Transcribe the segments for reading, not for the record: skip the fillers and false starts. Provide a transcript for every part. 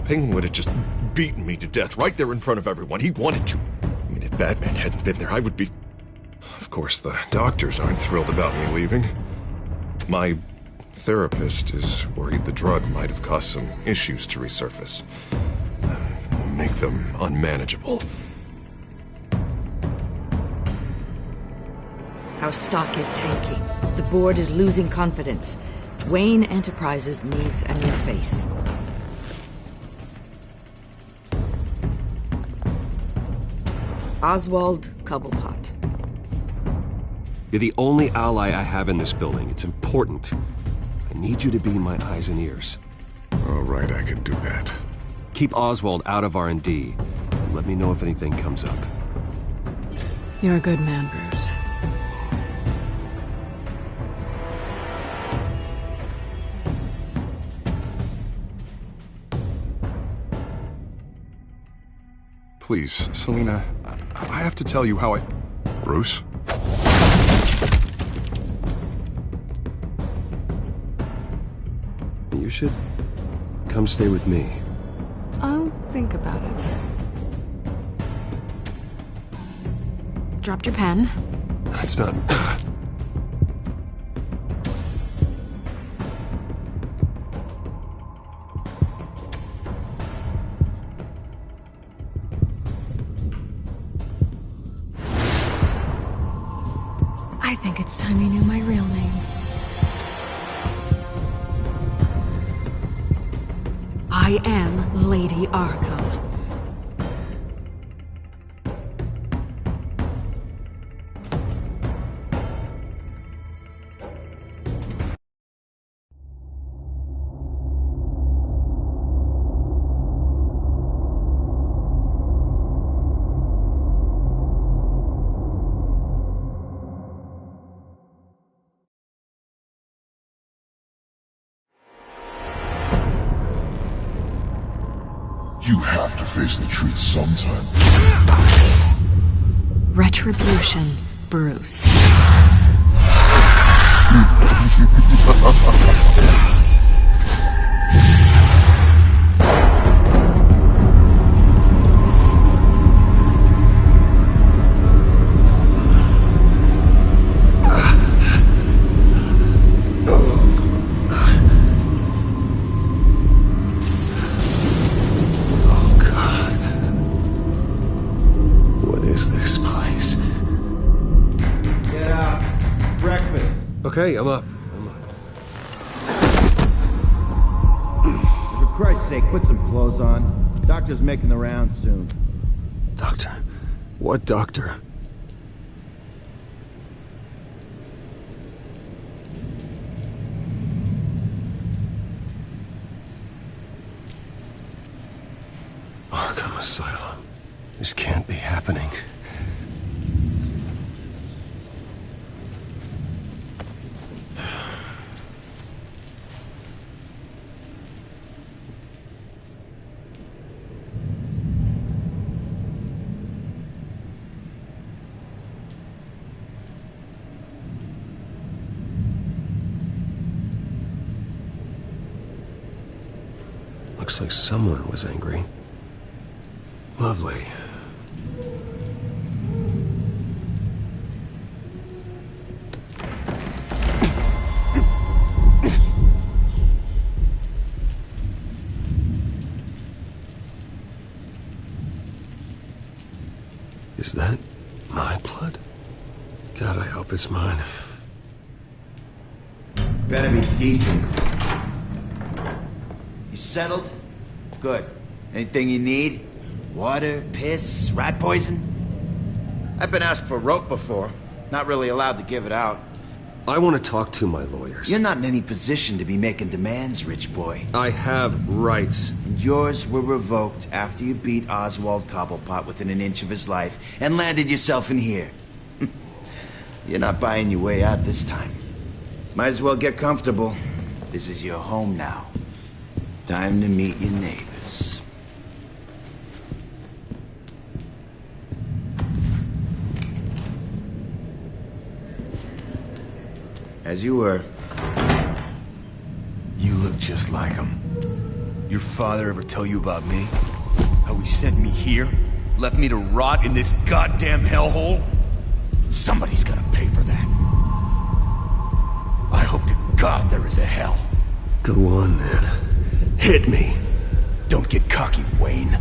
Penguin would have just beaten me to death right there in front of everyone. He wanted to. I mean, if Batman hadn't been there, I would be... Of course, the doctors aren't thrilled about me leaving. My therapist is worried the drug might have caused some issues to resurface. Make them unmanageable. Our stock is tanking. The board is losing confidence. Wayne Enterprises needs a new face. Oswald Cobblepot. You're the only ally I have in this building. It's important. I need you to be my eyes and ears. All right, I can do that. Keep Oswald out of R&D. Let me know if anything comes up. You're a good man, Bruce. Please, Selina, I have to tell you how I... Bruce? You should come stay with me. I'll think about it. Dropped your pen. That's not... I think it's time you knew my real name. I am Lady Arkham. You have to face the truth sometime. Retribution, Bruce. Okay, I'm up. For Christ's sake, put some clothes on. Doctor's making the rounds soon. Doctor? What doctor? Arkham Asylum. This can't be happening. Looks like someone was angry. Lovely. Is that my blood? God, I hope it's mine. Better be decent. You settled? Good. Anything you need? Water, piss, rat poison? I've been asked for rope before. Not really allowed to give it out. I want to talk to my lawyers. You're not in any position to be making demands, rich boy. I have rights. And yours were revoked after you beat Oswald Cobblepot within an inch of his life and landed yourself in here. You're not buying your way out this time. Might as well get comfortable. This is your home now. Time to meet your neighbors. As you were. You look just like him. Your father ever tell you about me? How he sent me here? Left me to rot in this goddamn hellhole? Somebody's gotta pay for that. I hope to God there is a hell. Go on, then. Hit me. Don't get cocky, Wayne.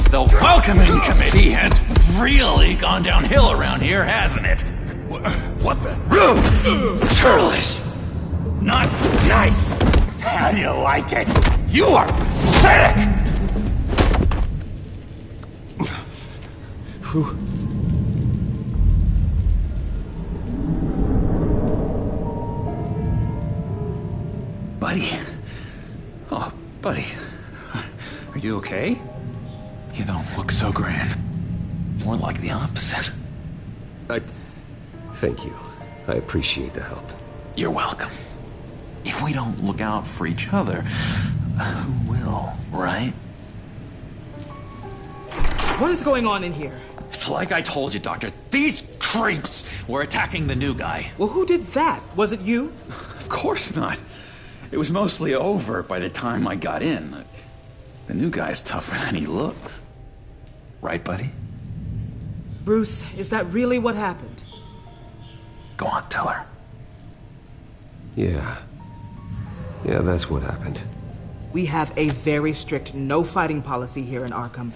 The welcoming committee has really gone downhill around here, hasn't it? What the? Rude! Churlish! Not nice! How do you like it? You are pathetic! Buddy? Oh, buddy. Are you okay? You don't look so grand. More like the opposite. Thank you. I appreciate the help. You're welcome. If we don't look out for each other, who will, right? What is going on in here? It's like I told you, Doctor. These creeps were attacking the new guy. Well, who did that? Was it you? Of course not. It was mostly over by the time I got in. The new guy's tougher than he looks. Right, buddy? Bruce, is that really what happened? Go on, tell her. Yeah. Yeah, that's what happened. We have a very strict no-fighting policy here in Arkham.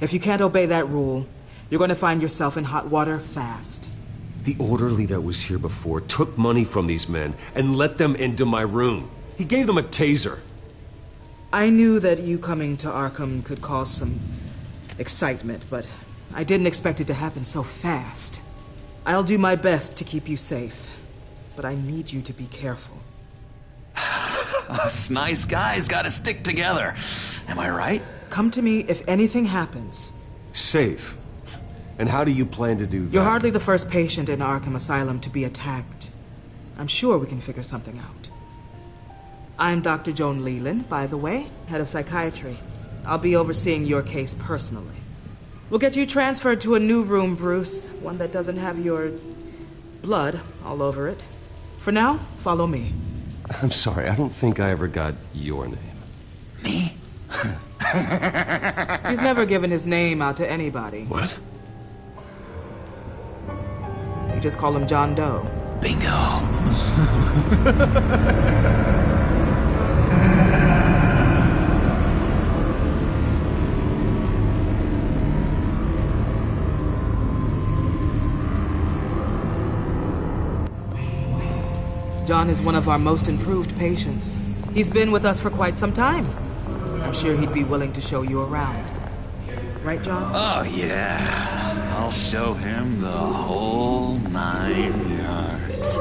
If you can't obey that rule, you're going to find yourself in hot water fast. The orderly that was here before took money from these men and let them into my room. He gave them a taser. I knew that you coming to Arkham could cause some excitement, but I didn't expect it to happen so fast. I'll do my best to keep you safe, but I need you to be careful. Us nice guys gotta stick together. Am I right? Come to me if anything happens. Safe? And how do you plan to do that? You're hardly the first patient in Arkham Asylum to be attacked. I'm sure we can figure something out. I'm Dr. Joan Leland, by the way, head of psychiatry. I'll be overseeing your case personally. We'll get you transferred to a new room, Bruce. One that doesn't have your blood all over it. For now, follow me. I'm sorry, I don't think I ever got your name. Me? He's never given his name out to anybody. What? You just call him John Doe. Bingo. John is one of our most improved patients. He's been with us for quite some time. I'm sure he'd be willing to show you around. Right, John? Oh, yeah. I'll show him the whole 9 yards.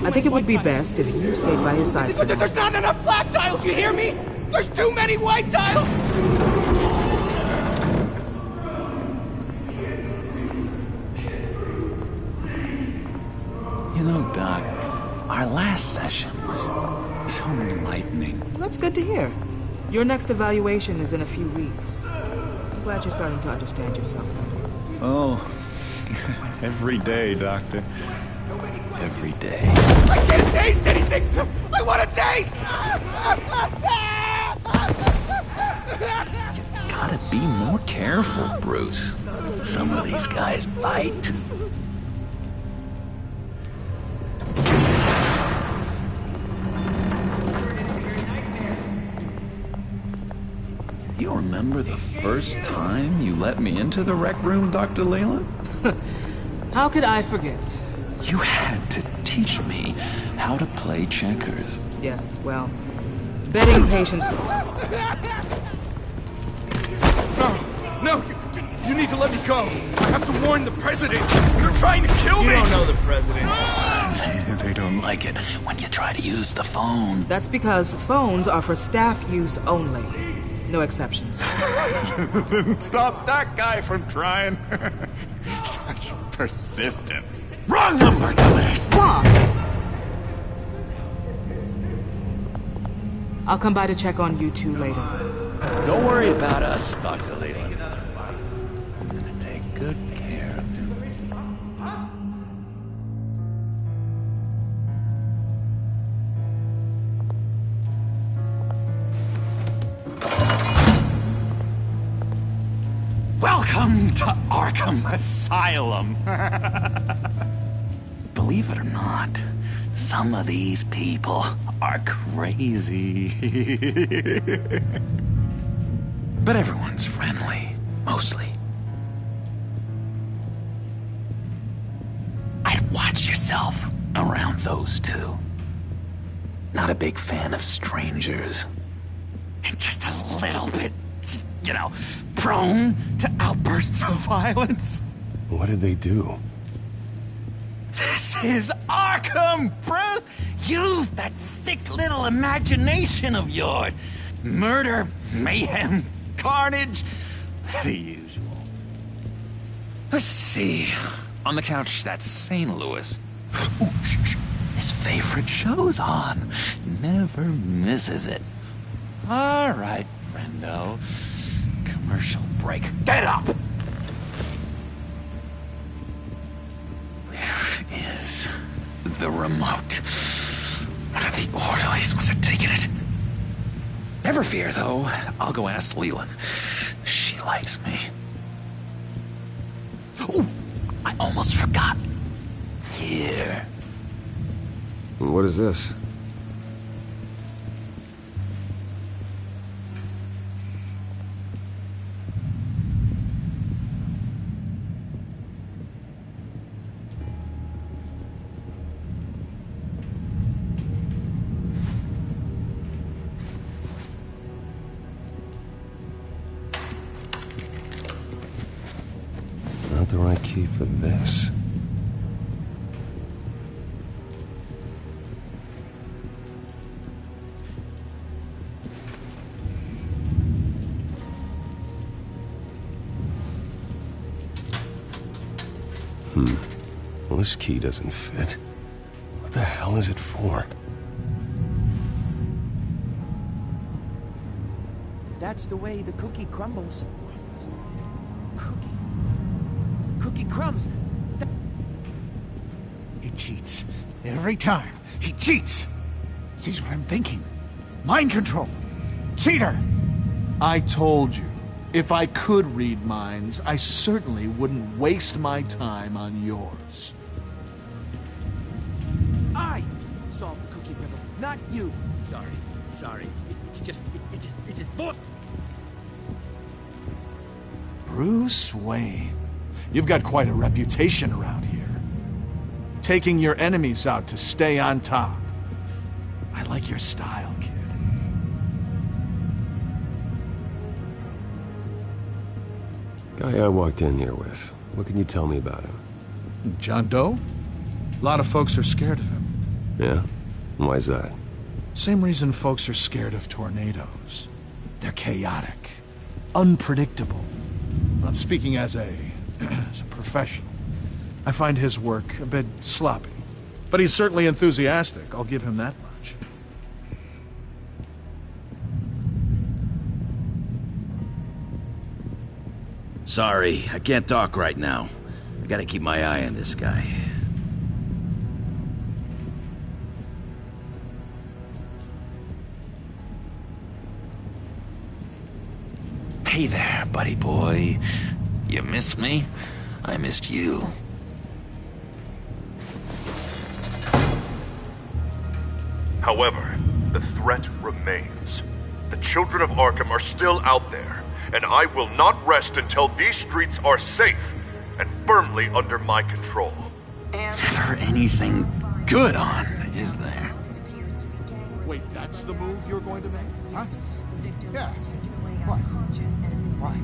I think it would be best if you stayed by his side for now. There's not enough black tiles, you hear me? There's too many white tiles! You know, Doc, our last session was so enlightening. Well, that's good to hear. Your next evaluation is in a few weeks. I'm glad you're starting to understand yourself better. Oh, every day, Doctor. Every day. I can't taste anything! I want to taste! You gotta be more careful, Bruce. Some of these guys bite. You remember the first time you let me into the rec room, Dr. Leland? How could I forget? You had to teach me how to play checkers. Yes, well, betting patients... No, you need to let me go. I have to warn the president. They're trying to kill me. You don't know the president. They don't like it when you try to use the phone. That's because phones are for staff use only. No exceptions. Stop that guy from trying. Such persistence. Wrong number, dumbass! Wrong! I'll come by to check on you two later. Don't worry about us, Dr. Leland. I'm gonna take good care of you. Welcome to Arkham Asylum. Believe it or not, some of these people are crazy. But everyone's friendly, mostly. I'd watch yourself around those two. Not a big fan of strangers. And just a little bit, you know, prone to outbursts of violence. What did they do? This is Arkham, Bruce! Use that sick little imagination of yours. Murder, mayhem, carnage, the usual. Let's see. On the couch, that's St. Louis. Ooh, shh. His favorite show's on. Never misses it. All right, friendo. Commercial break. Get up! Where is the remote? One of the orderlies must have taken it. Never fear, though. I'll go ask Leland. She likes me. Ooh, I almost forgot. Here. What is this? Not the right key for this. Well, this key doesn't fit. What the hell is it for? If that's the way the cookie crumbles. Cookie crumbs. He cheats. Every time. He cheats. Sees what I'm thinking. Mind control. Cheater! I told you. If I could read minds, I certainly wouldn't waste my time on yours. I solved the cookie riddle, not you. Sorry. It's just book. Bruce Wayne. You've got quite a reputation around here. Taking your enemies out to stay on top. I like your style, kid. Guy I walked in here with. What can you tell me about him? John Doe? A lot of folks are scared of him. Yeah? Why is that? Same reason folks are scared of tornadoes. They're chaotic, unpredictable. Not speaking as a professional. I find his work a bit sloppy. But he's certainly enthusiastic, I'll give him that much. Sorry, I can't talk right now. I gotta keep my eye on this guy. Hey there, buddy boy. You missed me? I missed you. However, the threat remains. The children of Arkham are still out there, and I will not rest until these streets are safe and firmly under my control. Never anything good on, is there? Wait, that's the move you're going to make? Huh? Yeah. What? Why?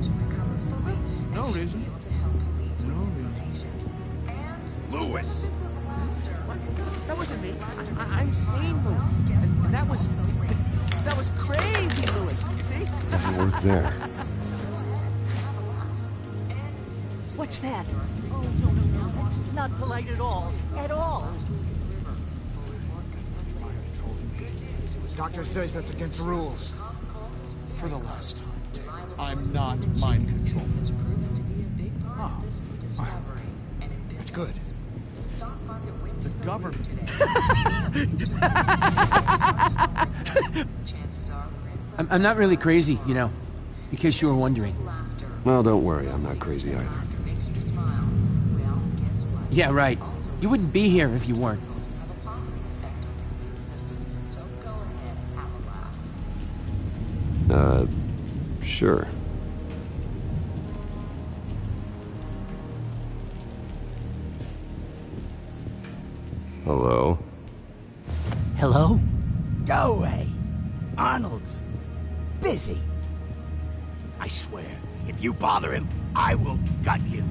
No reason. No reason. Lewis! What? That wasn't me. I'm sane, Lewis. And that was crazy, Lewis. See? Doesn't work there. What's that? Oh, no, that's not polite at all. At all. Doctor says that's against the rules. For the last time, I'm not mind controlling. Oh, that's good. The government. I'm not really crazy, you know, in case you were wondering. Well, don't worry, I'm not crazy either. Yeah, right. You wouldn't be here if you weren't. Sure. Hello? Hello? Go away. Arnold's busy. I swear, if you bother him, I will gut you.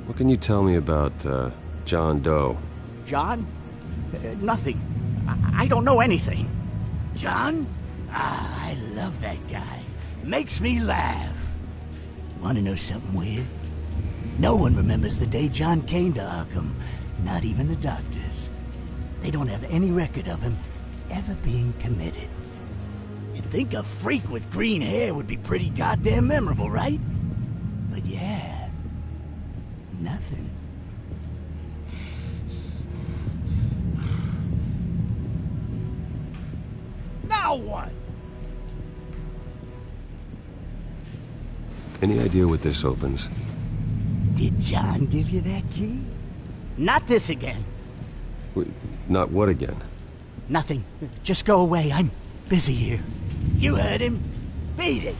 What can you tell me about, John Doe? John? Nothing. I don't know anything. John? Ah, I love that guy. Makes me laugh. Want to know something weird? No one remembers the day John came to Arkham. Not even the doctors. They don't have any record of him ever being committed. You'd think a freak with green hair would be pretty goddamn memorable, right? But yeah, nothing. Now what? Any idea what this opens? Did John give you that key? Not this again. Wait, not what again? Nothing. Just go away. I'm busy here. You heard him. Beat it.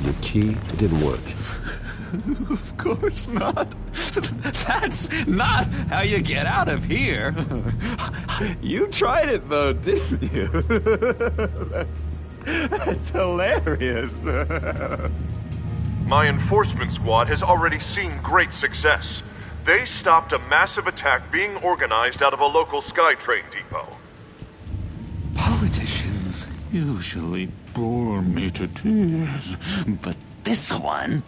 Your key, it didn't work. Of course not. That's not how you get out of here. You tried it though, didn't you? That's hilarious. My enforcement squad has already seen great success. They stopped a massive attack being organized out of a local SkyTrain depot. Politicians usually bore me to tears, but this one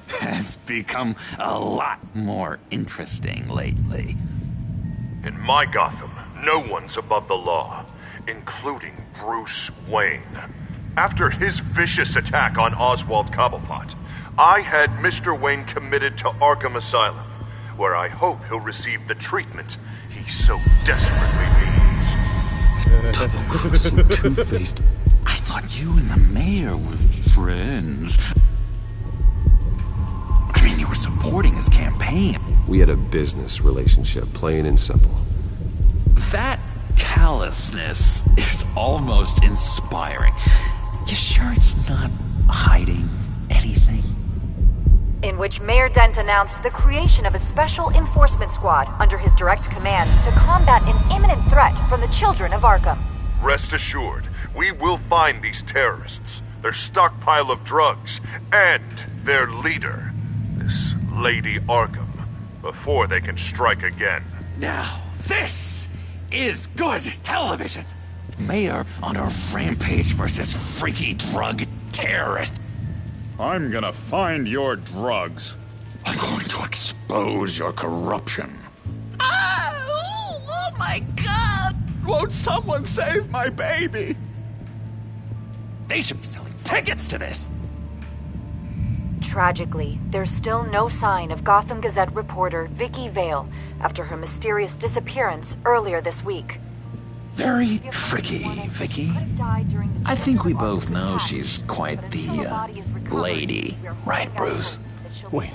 has become a lot more interesting lately. In my Gotham, no one's above the law, including Bruce Wayne. After his vicious attack on Oswald Cobblepot, I had Mr. Wayne committed to Arkham Asylum, where I hope he'll receive the treatment he so desperately needs. Double-crossing, two-faced. I thought you and the mayor were friends. I mean, you were supporting his campaign. We had a business relationship, plain and simple. That callousness is almost inspiring. You sure it's not hiding anything? In which Mayor Dent announced the creation of a special enforcement squad under his direct command to combat an imminent threat from the children of Arkham. Rest assured, we will find these terrorists, their stockpile of drugs, and their leader, this Lady Arkham, before they can strike again. Now, this is good television! Mayor on a rampage versus freaky drug terrorist. I'm gonna find your drugs. I'm going to expose your corruption. Oh my God! Won't someone save my baby? They should be selling tickets to this! Tragically, there's still no sign of Gotham Gazette reporter Vicky Vale after her mysterious disappearance earlier this week. Very tricky, Vicky. I think we both know she's quite the, lady. Right, Bruce? Wait,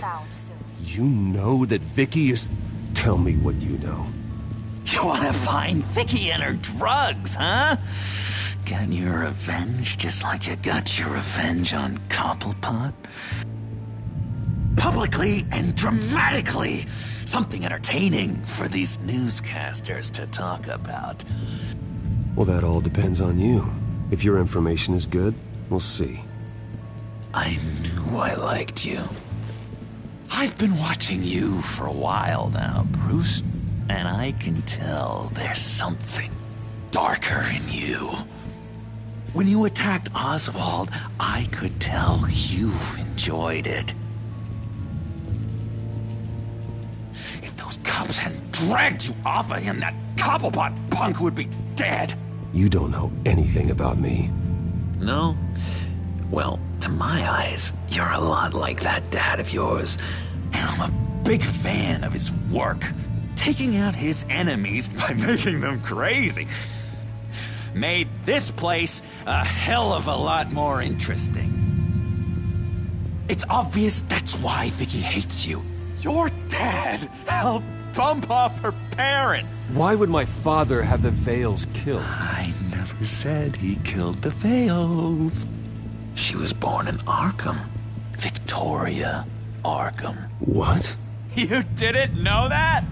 you know that Vicky is... Tell me what you know. You want to find Vicky and her drugs, huh? Get your revenge just like you got your revenge on Cobblepot? Publicly and dramatically! Something entertaining for these newscasters to talk about. Well, that all depends on you. If your information is good, We'll see. I knew I liked you. I've been watching you for a while now, Bruce, and I can tell there's something darker in you. When you attacked Oswald, I could tell you enjoyed it. If those cops hadn't dragged you off of him, that Cobblepot punk would be dead. You don't know anything about me. No? Well, to my eyes, you're a lot like that dad of yours. And I'm a big fan of his work. Taking out his enemies by making them crazy. Made this place a hell of a lot more interesting. It's obvious that's why Vicky hates you. Your dad helped bump off her parents. Why would my father have the Vales killed? I never said he killed the Vales. She was born in Arkham. Victoria Arkham. What? You didn't know that?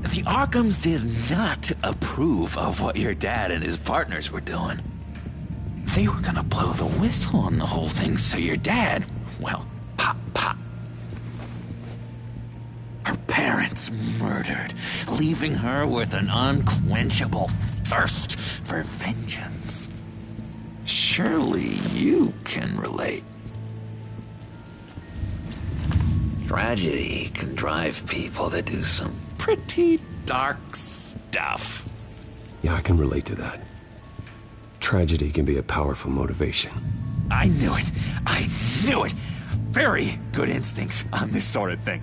The Arkhams did not approve of what your dad and his partners were doing. They were gonna blow the whistle on the whole thing, so your dad, well, pop. Her parents murdered, leaving her with an unquenchable thirst for vengeance. Surely you can relate. Tragedy can drive people to do some pretty dark stuff. Yeah, I can relate to that. Tragedy can be a powerful motivation. I knew it. I knew it. Very good instincts on this sort of thing.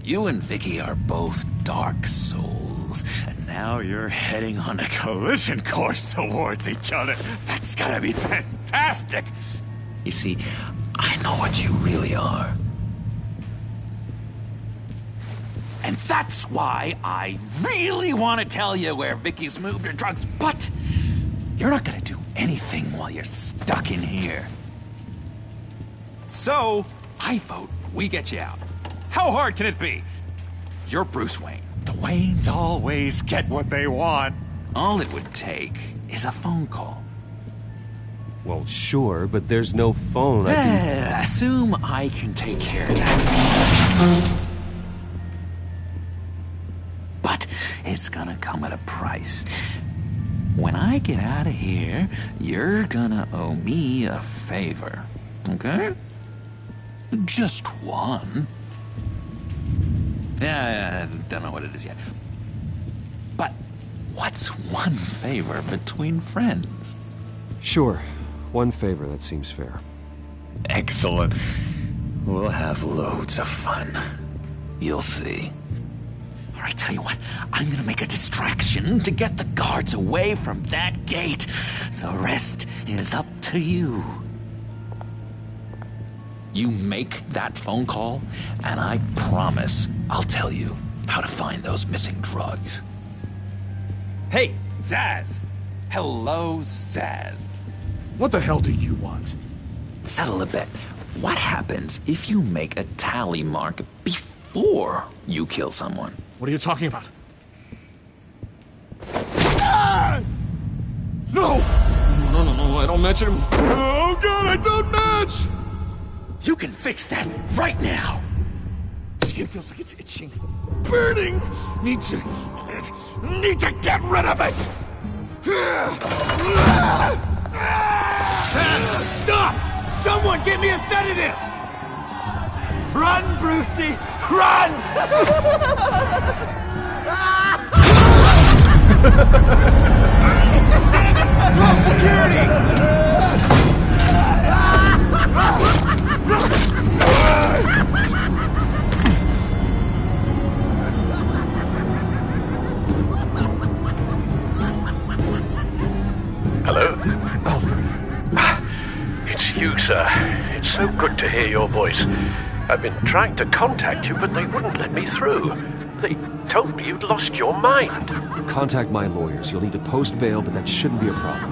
You and Vicky are both dark souls, and now you're heading on a collision course towards each other. That's gotta be fantastic! You see, I know what you really are. And that's why I really want to tell you where Vicky's moved her drugs, but you're not gonna do anything while you're stuck in here. So, I vote we get you out. How hard can it be? You're Bruce Wayne. The Waynes always get what they want. All it would take is a phone call. Well, sure, but there's no phone. Assume I can take care of that. But it's gonna come at a price. When I get out of here, you're gonna owe me a favor. Okay? Just one. Yeah, I don't know what it is yet. But what's one favor between friends? Sure. One favor, that seems fair. Excellent. We'll have loads of fun. You'll see. All right, tell you what. I'm gonna make a distraction to get the guards away from that gate. The rest is up to you. You make that phone call, and I promise I'll tell you how to find those missing drugs. Hey, Zaz! Hello, Zaz. What the hell do you want? Settle a bet. What happens if you make a tally mark before you kill someone? What are you talking about? Ah! No! No, I don't match him. Oh, God, I don't match! You can fix that right now! Skin feels like it's itching. Burning! Need to get rid of it! Stop! Someone get me a sedative! Run, Brucey! Run! Call security! Hello? Alfred. It's you, sir. It's so good to hear your voice. I've been trying to contact you, but they wouldn't let me through. They told me you'd lost your mind. Contact my lawyers. You'll need to post bail, but that shouldn't be a problem.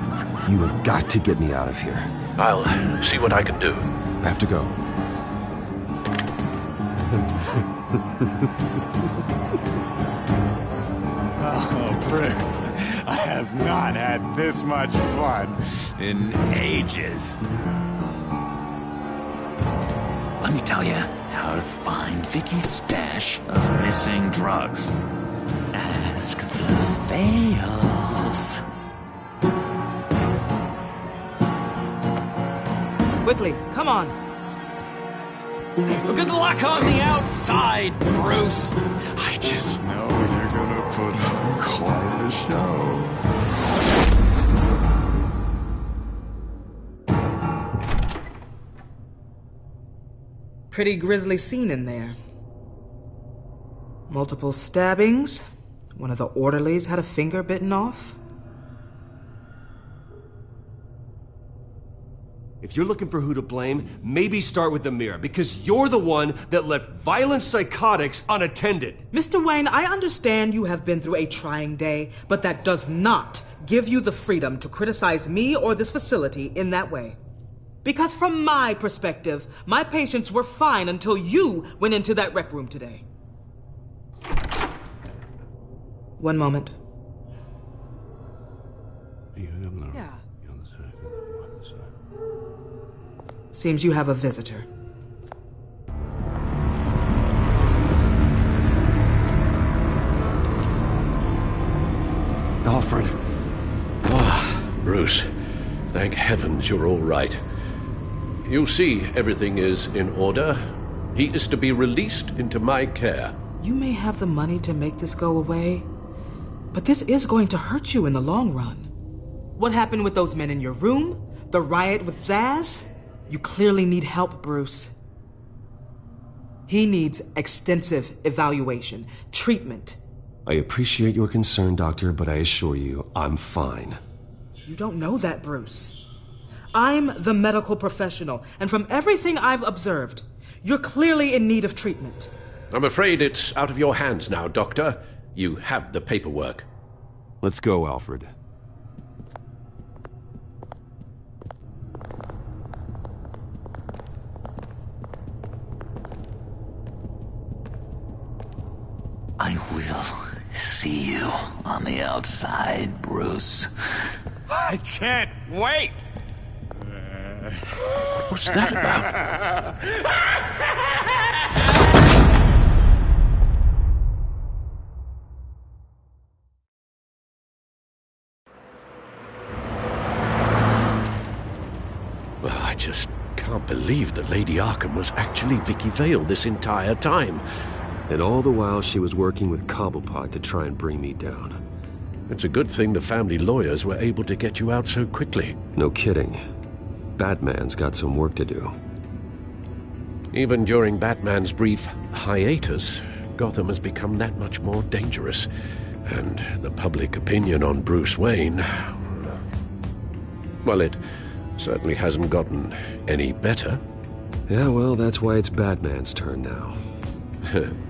You have got to get me out of here. I'll see what I can do. I have to go. Oh, Bruce. I have not had this much fun in ages. Let me tell you how to find Vicky's stash of missing drugs. Ask the Fails. Quickly, come on. Good luck on the outside, Bruce. I just know you're gonna put on quite a show. Pretty grisly scene in there. Multiple stabbings. One of the orderlies had a finger bitten off. If you're looking for who to blame, maybe start with the mirror, because you're the one that left violent psychotics unattended. Mr. Wayne, I understand you have been through a trying day, but that does not give you the freedom to criticize me or this facility in that way. Because from my perspective, my patients were fine until you went into that rec room today. One moment. Yeah. Seems you have a visitor. Alfred. Ah, Bruce. Thank heavens you're all right. You see, everything is in order. He is to be released into my care. You may have the money to make this go away, but this is going to hurt you in the long run. What happened with those men in your room? The riot with Zaz? You clearly need help, Bruce. He needs extensive evaluation, treatment. I appreciate your concern, Doctor, but I assure you, I'm fine. You don't know that, Bruce. I'm the medical professional, and from everything I've observed, you're clearly in need of treatment. I'm afraid it's out of your hands now, Doctor. You have the paperwork. Let's go, Alfred. I will see you on the outside, Bruce. I can't wait! What's that about? Well, I just can't believe that Lady Arkham was actually Vicky Vale this entire time. And all the while she was working with Cobblepot to try and bring me down. It's a good thing the family lawyers were able to get you out so quickly. No kidding. Batman's got some work to do. Even during Batman's brief hiatus, Gotham has become that much more dangerous. And the public opinion on Bruce Wayne... well, it certainly hasn't gotten any better. Yeah, well, that's why it's Batman's turn now.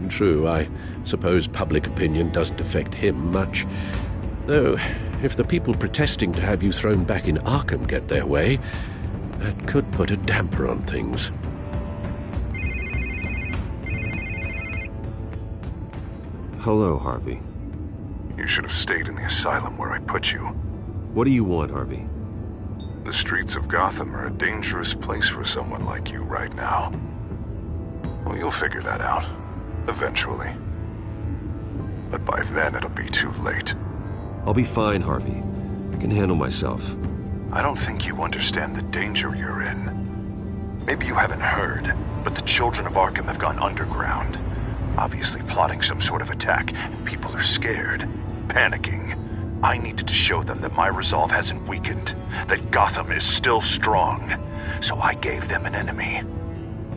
True, I suppose public opinion doesn't affect him much. Though, if the people protesting to have you thrown back in Arkham get their way, that could put a damper on things. Hello, Harvey. You should have stayed in the asylum where I put you. What do you want, Harvey? The streets of Gotham are a dangerous place for someone like you right now. Well, you'll figure that out, eventually. But by then it'll be too late. I'll be fine, Harvey. I can handle myself. I don't think you understand the danger you're in. Maybe you haven't heard, but the children of Arkham have gone underground. Obviously plotting some sort of attack, and people are scared, panicking. I needed to show them that my resolve hasn't weakened, that Gotham is still strong. So I gave them an enemy.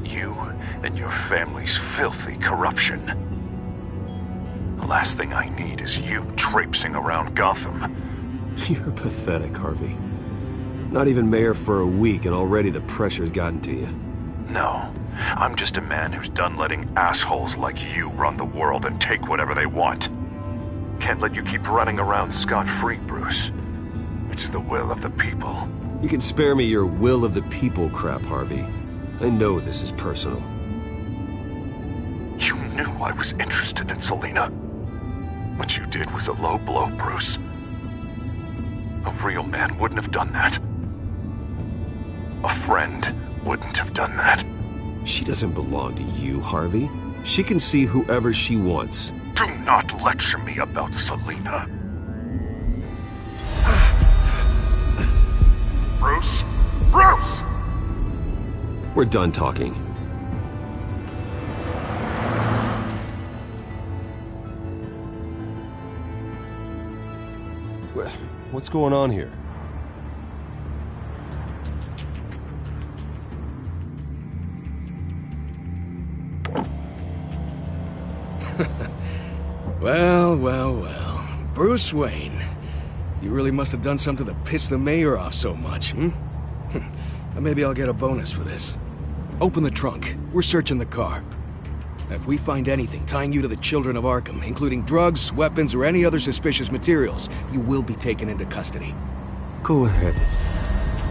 You and your family's filthy corruption. The last thing I need is you traipsing around Gotham. You're pathetic, Harvey. Not even mayor for a week and already the pressure's gotten to you. No, I'm just a man who's done letting assholes like you run the world and take whatever they want. Can't let you keep running around scot-free, Bruce. It's the will of the people. You can spare me your will of the people crap, Harvey. I know this is personal. You knew I was interested in Selina. What you did was a low blow, Bruce. A real man wouldn't have done that. A friend wouldn't have done that. She doesn't belong to you, Harvey. She can see whoever she wants. Do not lecture me about Selina. Bruce? Bruce! We're done talking. What's going on here? Well. Bruce Wayne. You really must have done something to piss the mayor off so much, hmm? Maybe I'll get a bonus for this. Open the trunk. We're searching the car. If we find anything tying you to the children of Arkham, including drugs, weapons, or any other suspicious materials, you will be taken into custody. Go ahead.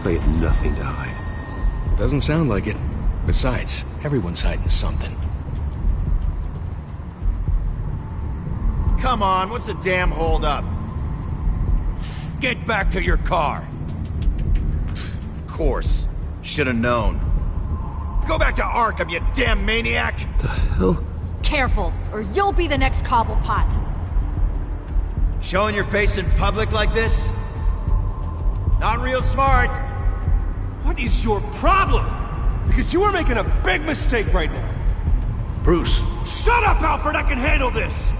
I have nothing to hide. Doesn't sound like it. Besides, everyone's hiding something. Come on, what's the damn holdup? Get back to your car! Of course. Should've known. Go back to Arkham, you damn maniac! The hell? Careful, or you'll be the next Cobblepot. Showing your face in public like this? Not real smart. What is your problem? Because you are making a big mistake right now. Bruce. Shut up, Alfred! I can handle this!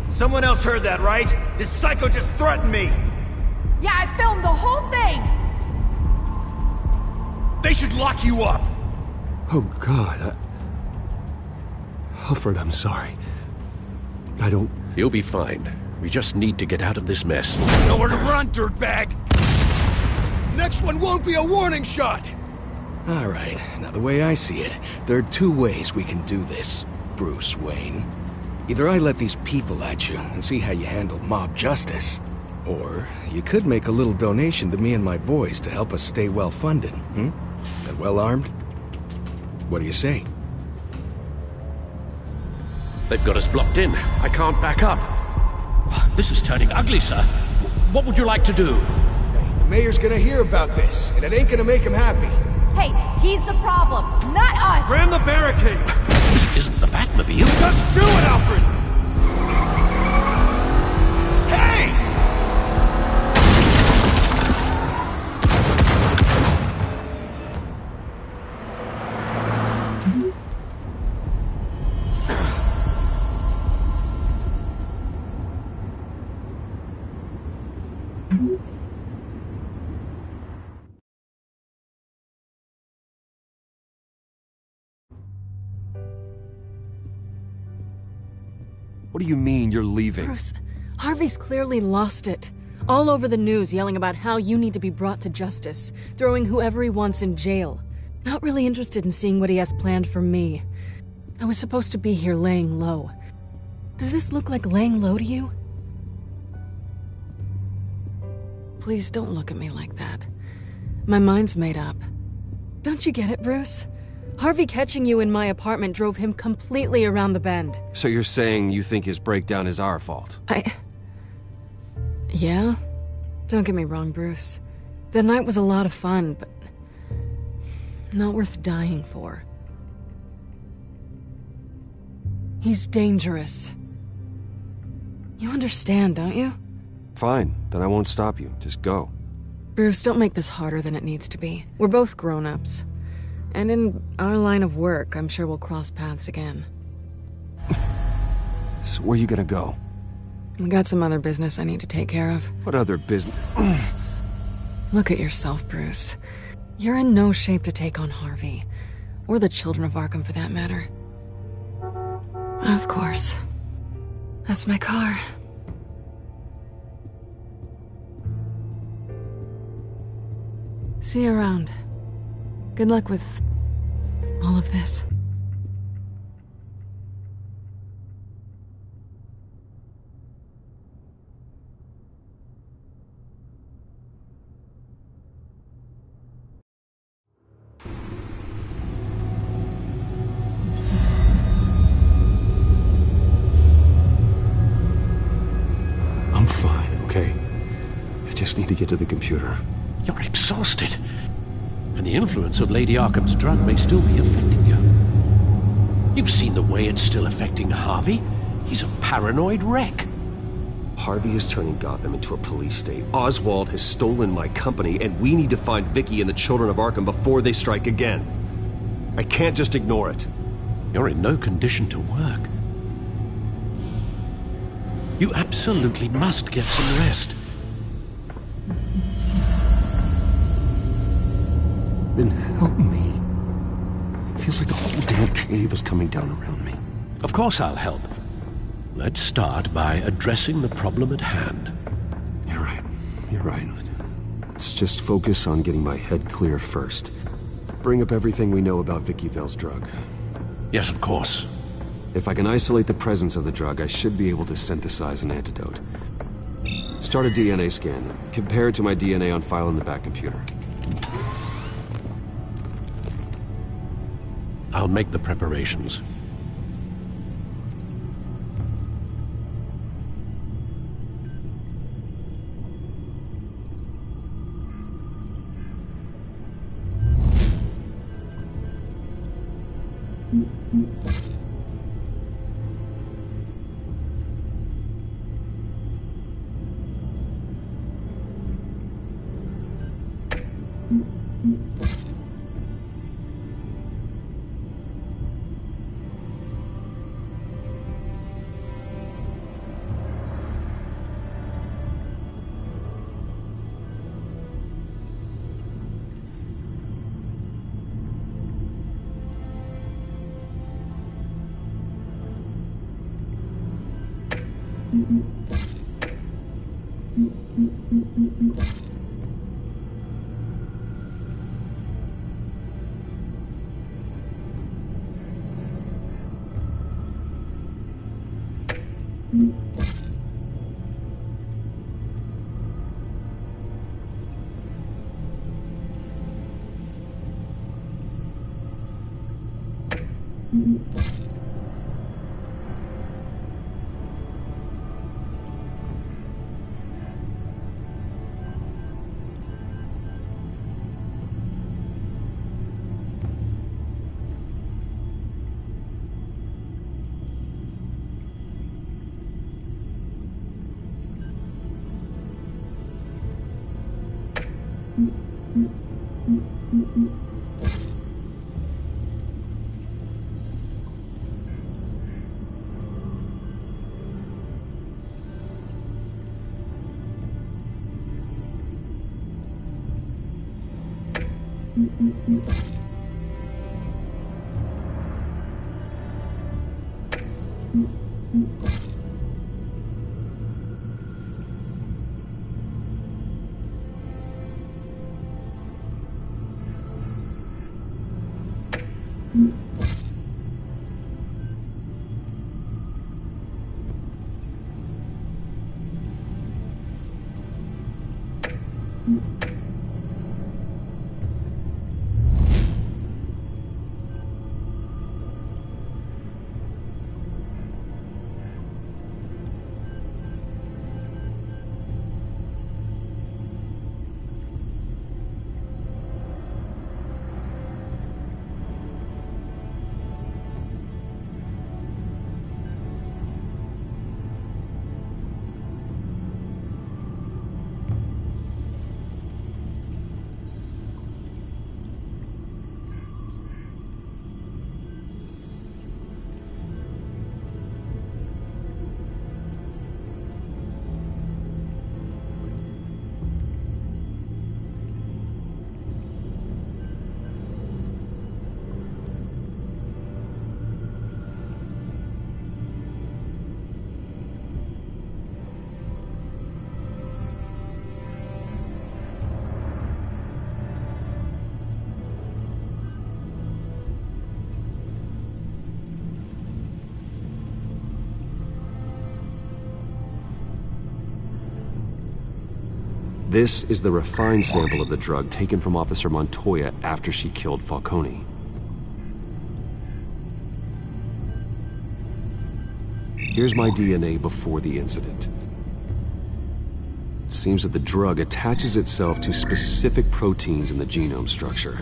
Someone else heard that, right? This psycho just threatened me! Yeah, I filmed the whole thing! They should lock you up! Oh, God. Alfred, I'm sorry. I don't... You'll be fine. We just need to get out of this mess. Nowhere to run, dirtbag! Next one won't be a warning shot! Alright, now the way I see it, there are two ways we can do this, Bruce Wayne. Either I let these people at you and see how you handle mob justice, or you could make a little donation to me and my boys to help us stay well-funded, hmm? And well-armed? What do you say? They've got us blocked in. I can't back up. This is turning ugly, sir. What would you like to do? Hey, the mayor's gonna hear about this, and it ain't gonna make him happy. Hey, he's the problem, not us! Ram the barricade! This isn't the Batmobile. Just do it, Alfred! Hey! What do you mean you're leaving? Bruce, Harvey's clearly lost it. All over the news yelling about how you need to be brought to justice, throwing whoever he wants in jail. Not really interested in seeing what he has planned for me. I was supposed to be here laying low. Does this look like laying low to you? Please don't look at me like that. My mind's made up. Don't you get it, Bruce? Harvey catching you in my apartment drove him completely around the bend. So you're saying you think his breakdown is our fault? Yeah? Don't get me wrong, Bruce. The night was a lot of fun, but not worth dying for. He's dangerous. You understand, don't you? Fine, then I won't stop you. Just go. Bruce, don't make this harder than it needs to be. We're both grown-ups. And in our line of work, I'm sure we'll cross paths again. So where are you gonna go? We got some other business I need to take care of. What other business? Look at yourself, Bruce. You're in no shape to take on Harvey. Or the children of Arkham, for that matter. Of course. That's my car. See you around. Good luck with all of this. I'm fine, okay? I just need to get to the computer. You're exhausted. And the influence of Lady Arkham's drug may still be affecting you. You've seen the way it's still affecting Harvey. He's a paranoid wreck. Harvey is turning Gotham into a police state. Oswald has stolen my company, and we need to find Vicky and the children of Arkham before they strike again. I can't just ignore it. You're in no condition to work. You absolutely must get some rest. Then help me. It feels like the whole damn cave is coming down around me. Of course I'll help. Let's start by addressing the problem at hand. You're right. You're right. Let's just focus on getting my head clear first. Bring up everything we know about Vicky Vale's drug. Yes, of course. If I can isolate the presence of the drug, I should be able to synthesize an antidote. Start a DNA scan. Compare it to my DNA on file in the back computer. I'll make the preparations. This is the refined sample of the drug taken from Officer Montoya after she killed Falcone. Here's my DNA before the incident. It seems that the drug attaches itself to specific proteins in the genome structure.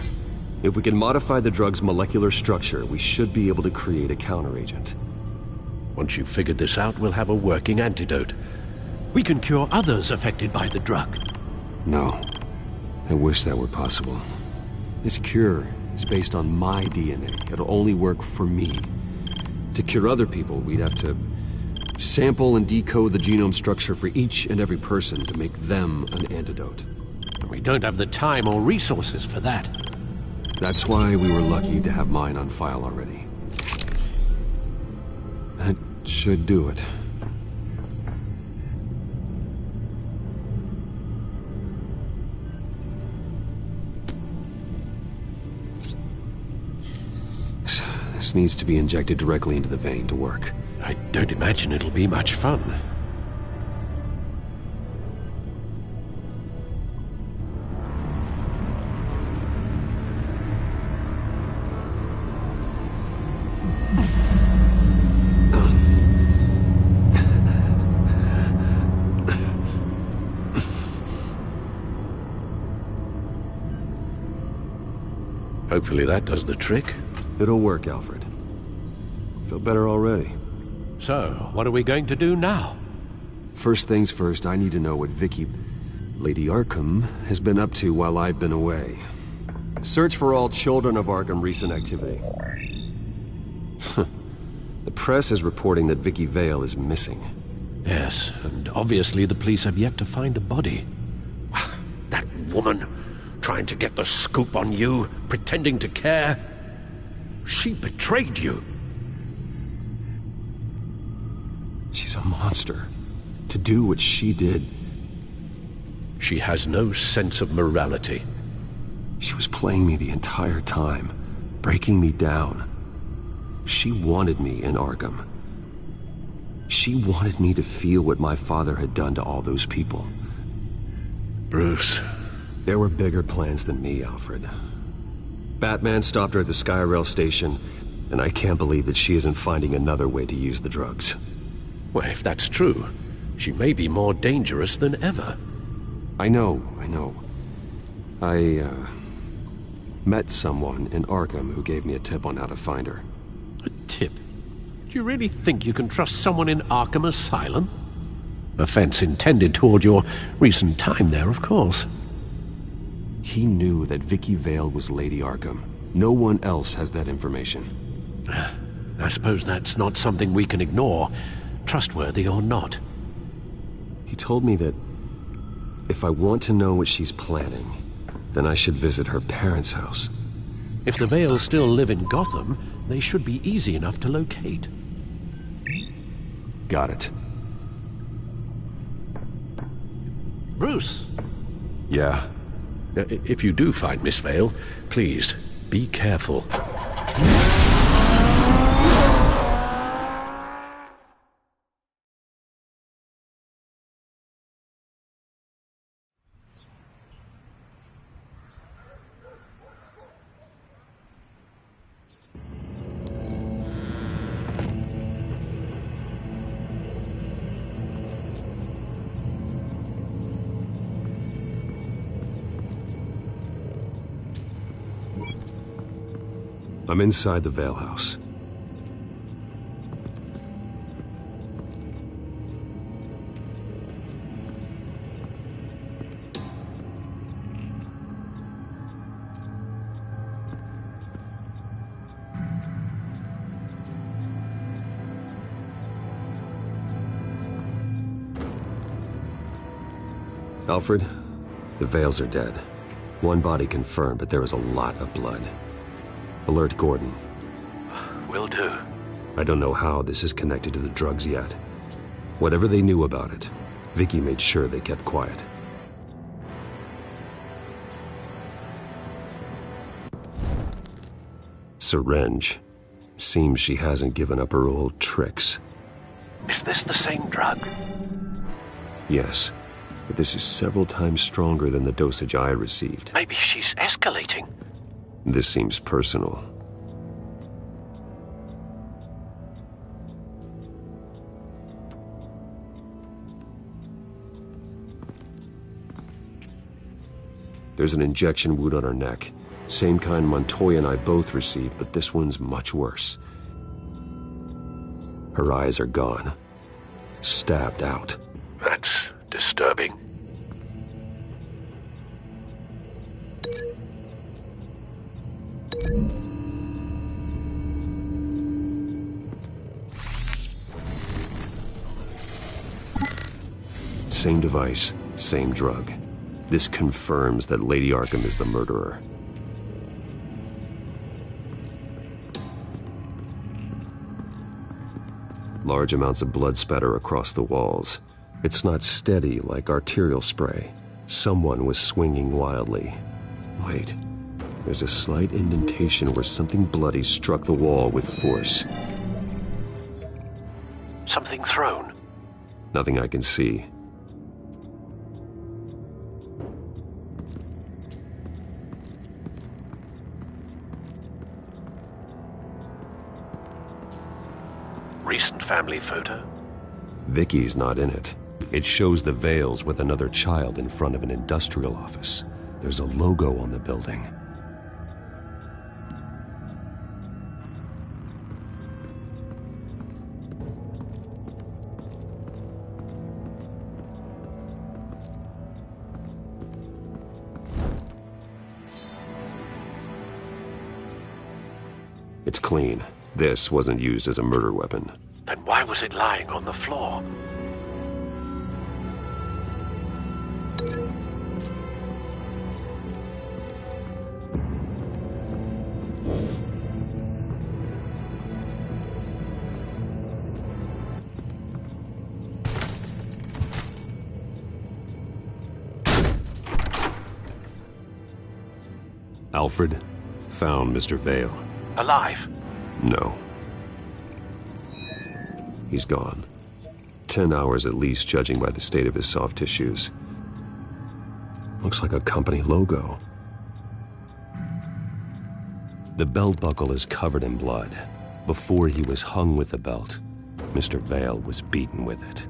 If we can modify the drug's molecular structure, we should be able to create a counteragent. Once you've figured this out, we'll have a working antidote. We can cure others affected by the drug. No. I wish that were possible. This cure is based on my DNA. It'll only work for me. To cure other people, we'd have to sample and decode the genome structure for each and every person to make them an antidote. And we don't have the time or resources for that. That's why we were lucky to have mine on file already. That should do it. This needs to be injected directly into the vein to work. I don't imagine it'll be much fun. Hopefully that does the trick. It'll work, Alfred. Feel better already. So, what are we going to do now? First things first, I need to know what Vicky, Lady Arkham, has been up to while I've been away. Search for all children of Arkham recent activity. The press is reporting that Vicky Vale is missing. Yes, and obviously the police have yet to find a body. That woman, trying to get the scoop on you, pretending to care. She betrayed you. She's a monster. To do what she did. She has no sense of morality. She was playing me the entire time, breaking me down. She wanted me in Arkham. She wanted me to feel what my father had done to all those people. Bruce. There were bigger plans than me, Alfred. Batman stopped her at the Skyrail station, and I can't believe that she isn't finding another way to use the drugs. Well, if that's true, she may be more dangerous than ever. I know. I met someone in Arkham who gave me a tip on how to find her. A tip? Do you really think you can trust someone in Arkham Asylum? Offense intended toward your recent time there, of course. He knew that Vicky Vale was Lady Arkham. No one else has that information. I suppose that's not something we can ignore, trustworthy or not. He told me that if I want to know what she's planning, then I should visit her parents' house. If the Vales still live in Gotham, they should be easy enough to locate. Got it. Bruce! Yeah? If you do find Miss Vale, please, be careful. I'm inside the Vale house. Alfred, the Vales are dead. One body confirmed, but there is a lot of blood. Alert Gordon. Will do. I don't know how this is connected to the drugs yet. Whatever they knew about it, Vicky made sure they kept quiet. Syringe. Seems she hasn't given up her old tricks. Is this the same drug? Yes, but this is several times stronger than the dosage I received. Maybe she's escalating. This seems personal. There's an injection wound on her neck. Same kind Montoya and I both received, but this one's much worse. Her eyes are gone. Stabbed out. That's disturbing. Same device, same drug. This confirms that Lady Arkham is the murderer. Large amounts of blood spatter across the walls. It's not steady like arterial spray. Someone was swinging wildly. Wait, there's a slight indentation where something bloody struck the wall with force. Something thrown? Nothing I can see. Recent family photo? Vicky's not in it. It shows the Vales with another child in front of an industrial office. There's a logo on the building. It's clean. This wasn't used as a murder weapon. Then why was it lying on the floor? Alfred found Mr. Vale. Alive? No. He's gone. 10 hours at least, judging by the state of his soft tissues. Looks like a company logo. The belt buckle is covered in blood. Before he was hung with the belt, Mr. Vale was beaten with it.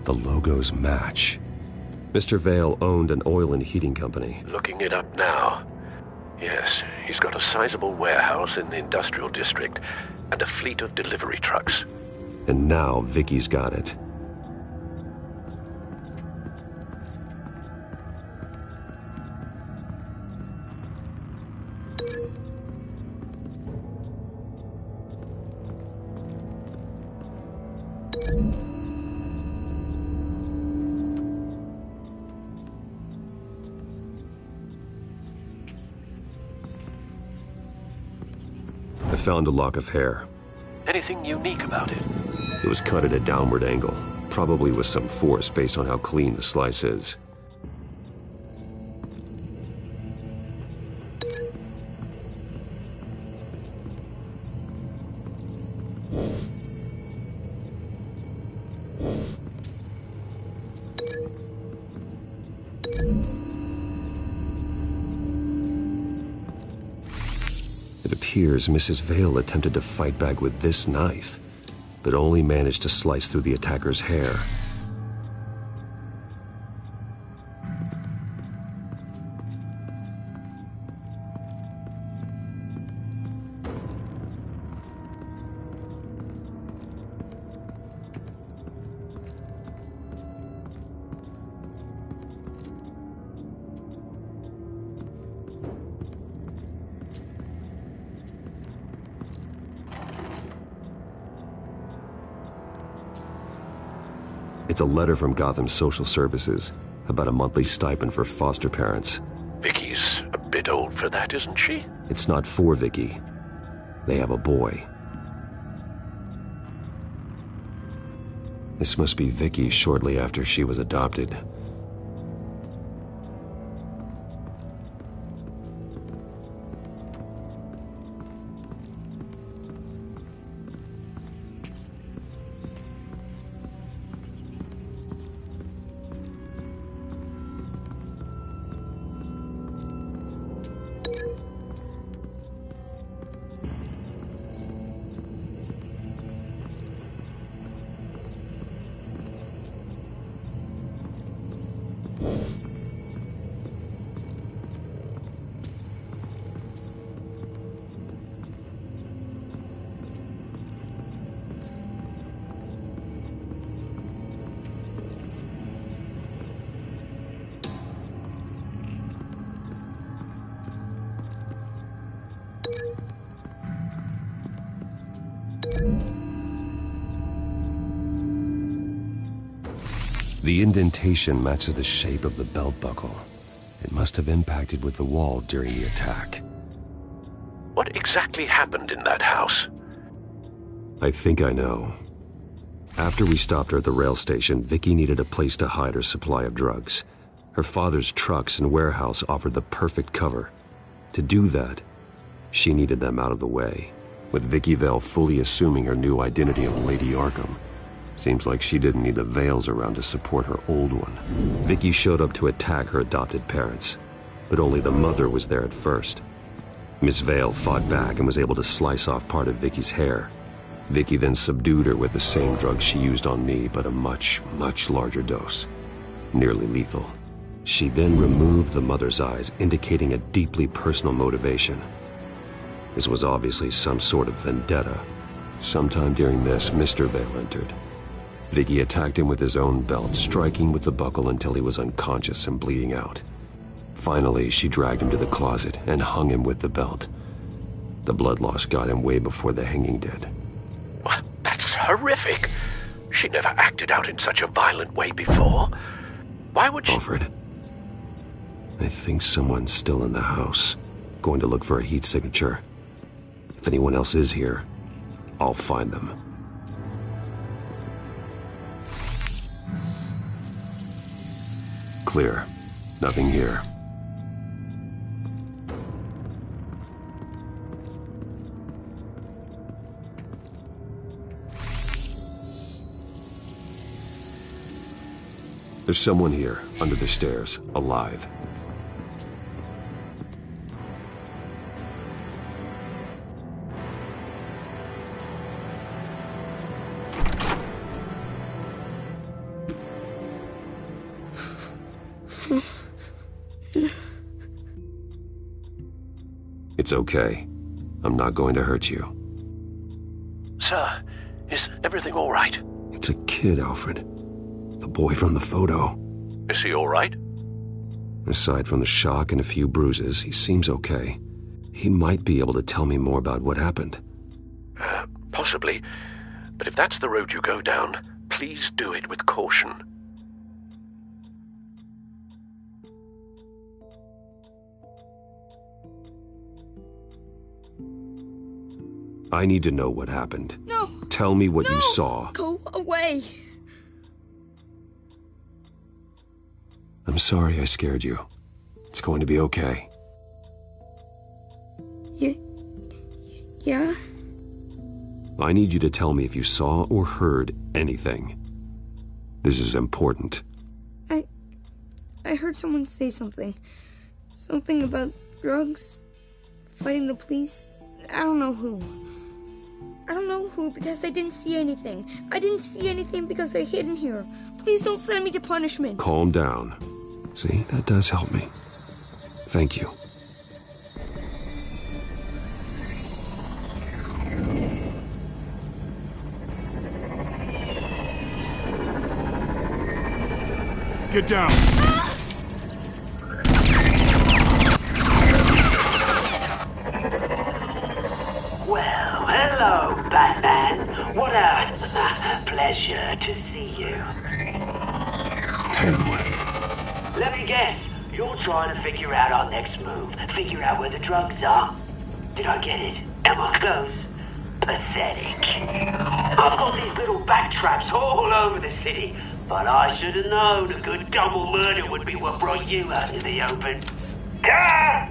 The logos match. Mr. Vale owned an oil and heating company. Looking it up now. Yes, he's got a sizable warehouse in the industrial district and a fleet of delivery trucks. And now Vicky's got it. I found a lock of hair. Anything unique about it? It was cut at a downward angle, probably with some force based on how clean the slice is. It appears Mrs. Vale attempted to fight back with this knife, but only managed to slice through the attacker's hair. It's a letter from Gotham Social Services about a monthly stipend for foster parents. Vicky's a bit old for that, isn't she? It's not for Vicky. They have a boy. This must be Vicky shortly after she was adopted. The indentation matches the shape of the belt buckle. It must have impacted with the wall during the attack. What exactly happened in that house? I think I know. After we stopped her at the rail station, Vicky needed a place to hide her supply of drugs. Her father's trucks and warehouse offered the perfect cover. To do that, she needed them out of the way, with Vicky Vale fully assuming her new identity of Lady Arkham. Seems like she didn't need the veils around to support her old one. Vicky showed up to attack her adopted parents, but only the mother was there at first. Miss Vale fought back and was able to slice off part of Vicky's hair. Vicky then subdued her with the same drug she used on me, but a much, much larger dose. Nearly lethal. She then removed the mother's eyes, indicating a deeply personal motivation. This was obviously some sort of vendetta. Sometime during this, Mr. Vale entered. Vicky attacked him with his own belt, striking with the buckle until he was unconscious and bleeding out. Finally, she dragged him to the closet and hung him with the belt. The blood loss got him way before the hanging did. That's horrific. She never acted out in such a violent way before. Why would she... Alfred, I think someone's still in the house. Going to look for a heat signature. If anyone else is here, I'll find them. Clear. Nothing here. There's someone here, under the stairs, alive. It's okay. I'm not going to hurt you. Sir, is everything all right? It's a kid, Alfred. The boy from the photo. Is he all right? Aside from the shock and a few bruises, he seems okay. He might be able to tell me more about what happened. Possibly. But if that's the road you go down, please do it with caution. I need to know what happened. No! Tell me what No! you saw. Go away! I'm sorry I scared you. It's going to be okay. Yeah? I need you to tell me if you saw or heard anything. This is important. I heard someone say something. Something about drugs, fighting the police. I don't know who. I don't know who because I didn't see anything. I didn't see anything because I hid in here. Please don't send me to punishment. Calm down. See, that does help me. Thank you. Get down! Well, hello, Batman. What a pleasure to see you. Let me guess, you're trying to figure out our next move. Figure out where the drugs are. Did I get it? Am I close? Pathetic. I've got these little bat traps all over the city, but I should have known a good double murder would be what brought you out in the open. Ah!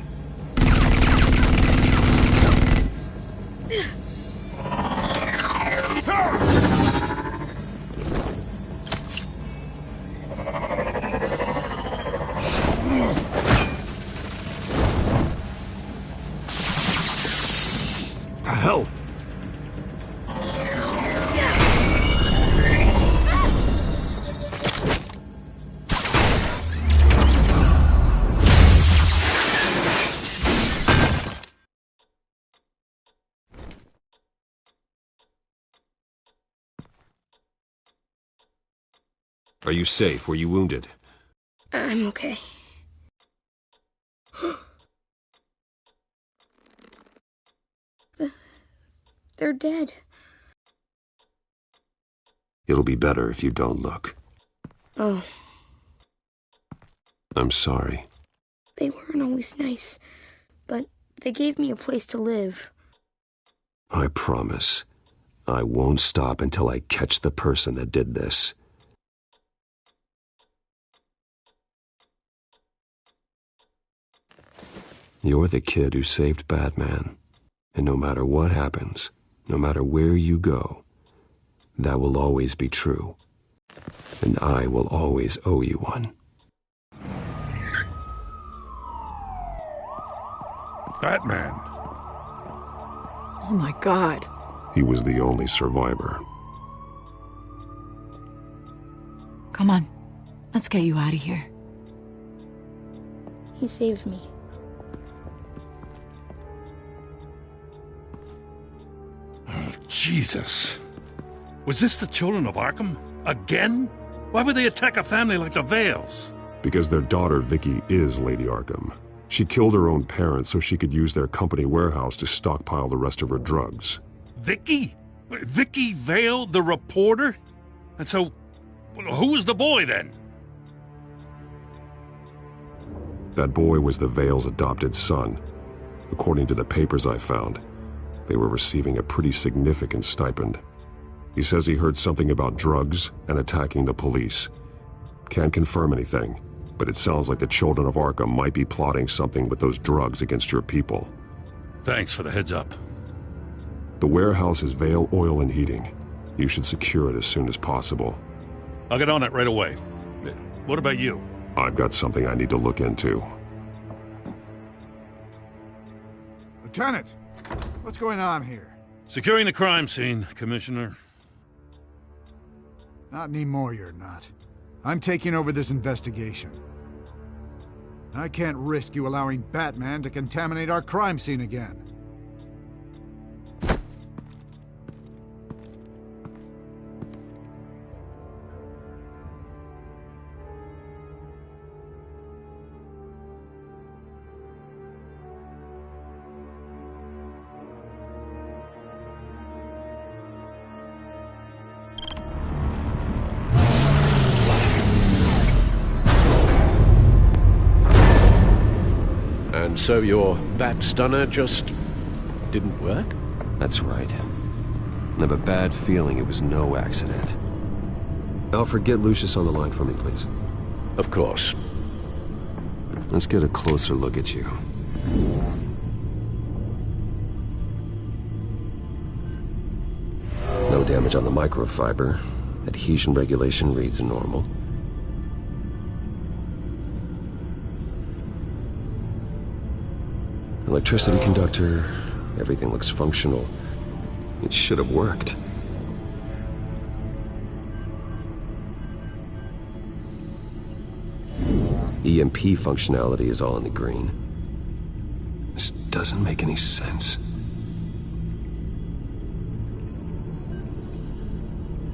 The hell? Are you safe? Were you wounded? I'm okay. They're dead. It'll be better if you don't look. Oh. I'm sorry. They weren't always nice, but they gave me a place to live. I promise, I won't stop until I catch the person that did this. You're the kid who saved Batman. And no matter what happens, no matter where you go, that will always be true. And I will always owe you one. Batman. Oh my God. He was the only survivor. Come on. Let's get you out of here. He saved me. Oh, Jesus. Was this the children of Arkham? Again? Why would they attack a family like the Vales? Because their daughter, Vicky, is Lady Arkham. She killed her own parents so she could use their company warehouse to stockpile the rest of her drugs. Vicky? Vicky Vale, the reporter? And so, who was the boy then? That boy was the Vale's adopted son. According to the papers I found, they were receiving a pretty significant stipend. He says he heard something about drugs and attacking the police. Can't confirm anything, but it sounds like the children of Arkham might be plotting something with those drugs against your people. Thanks for the heads up. The warehouse is Vale Oil and Heating. You should secure it as soon as possible. I'll get on it right away. What about you? I've got something I need to look into. Lieutenant, what's going on here? Securing the crime scene, Commissioner. Not anymore, you're not. I'm taking over this investigation. I can't risk you allowing Batman to contaminate our crime scene again. And so your bat stunner just didn't work? That's right. I have a bad feeling it was no accident. Alfred, get Lucius on the line for me, please. Of course. Let's get a closer look at you. No damage on the microfiber. Adhesion regulation reads normal. Electricity conductor, everything looks functional. It should have worked. EMP functionality is all in the green. This doesn't make any sense.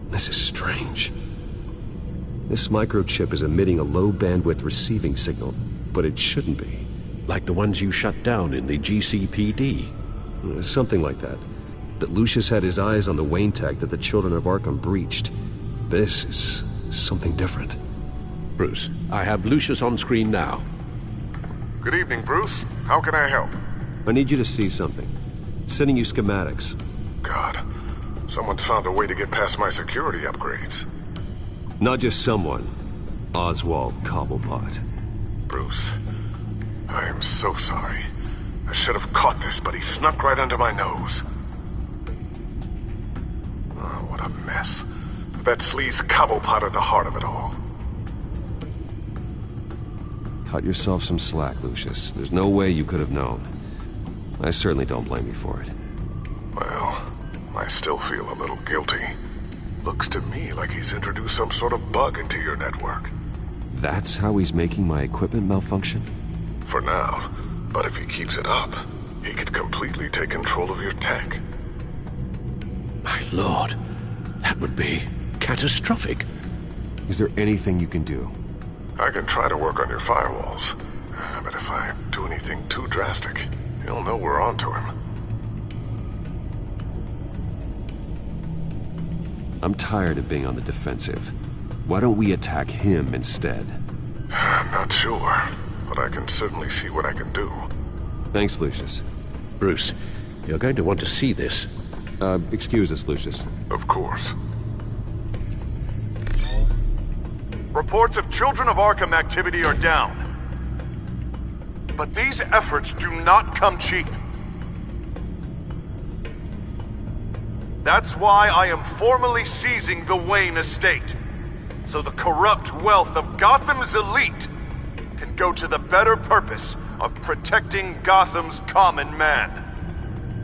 This is strange. This microchip is emitting a low-bandwidth receiving signal, but it shouldn't be. Like the ones you shut down in the GCPD? Something like that. But Lucius had his eyes on the Wayne tag that the children of Arkham breached. This is something different. Bruce, I have Lucius on screen now. Good evening, Bruce. How can I help? I need you to see something. Sending you schematics. God, someone's found a way to get past my security upgrades. Not just someone. Oswald Cobblepot. Bruce, I am so sorry. I should have caught this, but he snuck right under my nose. Oh, what a mess. That sleaze Cobblepot at the heart of it all. Cut yourself some slack, Lucius. There's no way you could have known. I certainly don't blame you for it. Well, I still feel a little guilty. Looks to me like he's introduced some sort of bug into your network. That's how he's making my equipment malfunction? For now. But if he keeps it up, he could completely take control of your tech. My lord, that would be catastrophic. Is there anything you can do? I can try to work on your firewalls. But if I do anything too drastic, he'll know we're onto him. I'm tired of being on the defensive. Why don't we attack him instead? I'm not sure, but I can certainly see what I can do. Thanks, Lucius. Bruce, you're going to want to see this. Excuse us, Lucius. Of course. Reports of Children of Arkham activity are down. But these efforts do not come cheap. That's why I am formally seizing the Wayne estate, so the corrupt wealth of Gotham's elite can go to the better purpose of protecting Gotham's common man.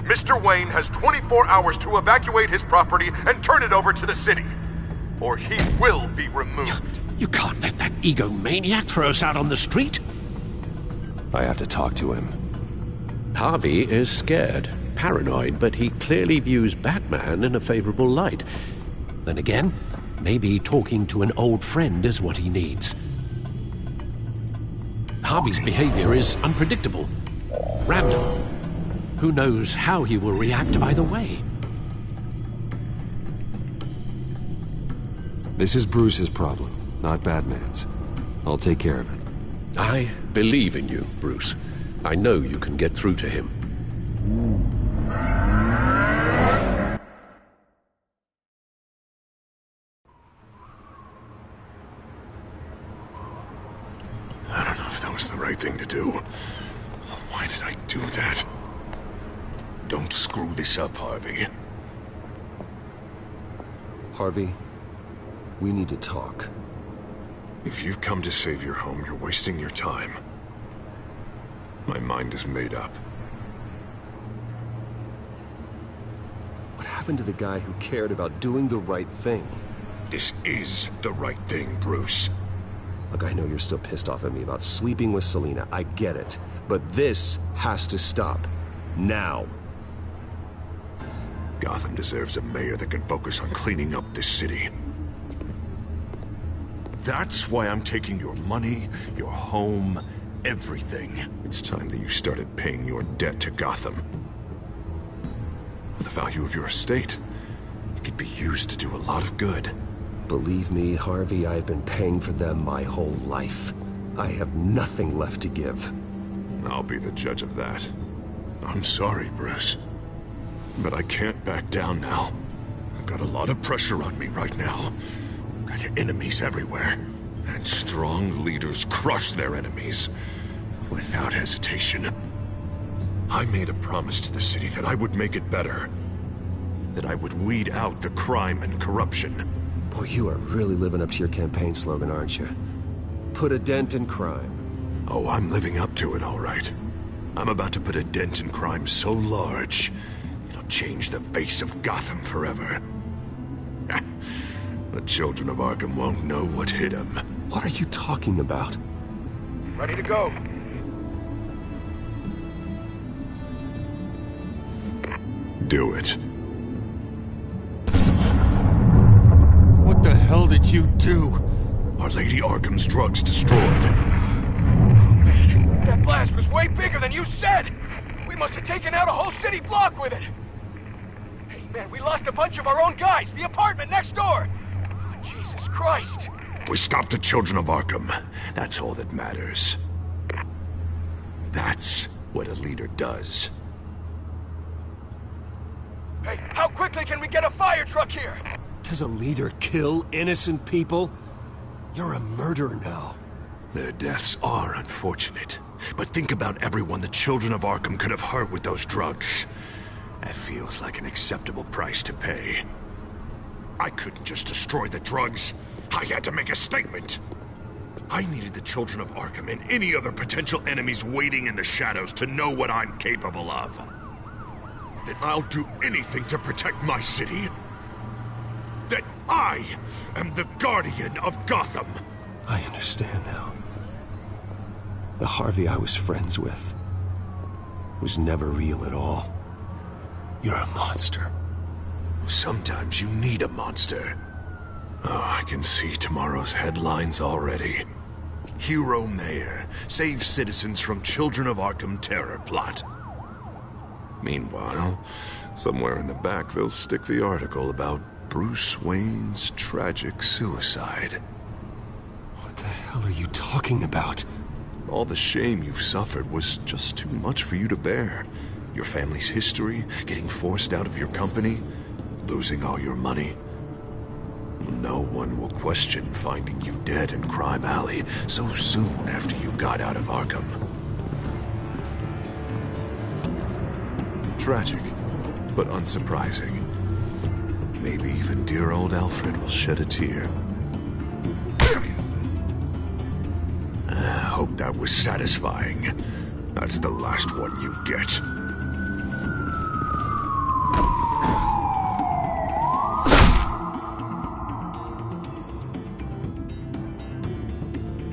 Mr. Wayne has 24 hours to evacuate his property and turn it over to the city, or he will be removed. You can't let that egomaniac throw us out on the street. I have to talk to him. Harvey is scared, paranoid, but he clearly views Batman in a favorable light. Then again, maybe talking to an old friend is what he needs. Harvey's behavior is unpredictable, random. Who knows how he will react either way? This is Bruce's problem, not Batman's. I'll take care of it. I believe in you, Bruce. I know you can get through to him. I don't know if that was the right thing to do. Why did I do that? Don't screw this up, Harvey. Harvey, we need to talk. If you've come to save your home, you're wasting your time. My mind is made up. What happened to the guy who cared about doing the right thing? This is the right thing, Bruce. Look, I know you're still pissed off at me about sleeping with Selina. I get it. But this has to stop. Now. Gotham deserves a mayor that can focus on cleaning up this city. That's why I'm taking your money, your home, everything. It's time that you started paying your debt to Gotham. For the value of your estate, it could be used to do a lot of good. Believe me, Harvey, I've been paying for them my whole life. I have nothing left to give. I'll be the judge of that. I'm sorry, Bruce. But I can't back down now. I've got a lot of pressure on me right now. Got enemies everywhere. And strong leaders crush their enemies without hesitation. I made a promise to the city that I would make it better. That I would weed out the crime and corruption. Boy, you are really living up to your campaign slogan, aren't you? Put a dent in crime. Oh, I'm living up to it, all right. I'm about to put a dent in crime so large, it'll change the face of Gotham forever. The children of Arkham won't know what hit them. What are you talking about? Ready to go. Do it. What the hell did you do? Our Lady Arkham's drugs destroyed. That blast was way bigger than you said! We must have taken out a whole city block with it! Hey man, we lost a bunch of our own guys! The apartment next door! Oh, Jesus Christ! We stopped the children of Arkham. That's all that matters. That's what a leader does. Hey, how quickly can we get a fire truck here? Does a leader kill innocent people? You're a murderer now. Their deaths are unfortunate. But think about everyone the children of Arkham could have hurt with those drugs. That feels like an acceptable price to pay. I couldn't just destroy the drugs. I had to make a statement. I needed the children of Arkham and any other potential enemies waiting in the shadows to know what I'm capable of. That I'll do anything to protect my city. That I am the guardian of Gotham. I understand now. The Harvey I was friends with was never real at all. You're a monster. Sometimes you need a monster. Oh, I can see tomorrow's headlines already. Hero Mayor saves citizens from Children of Arkham terror plot. Meanwhile, somewhere in the back they'll stick the article about Bruce Wayne's tragic suicide. What the hell are you talking about? All the shame you've suffered was just too much for you to bear. Your family's history, getting forced out of your company, losing all your money. No one will question finding you dead in Crime Alley so soon after you got out of Arkham. Tragic, but unsurprising. Maybe even dear old Alfred will shed a tear. I hope that was satisfying. That's the last one you get.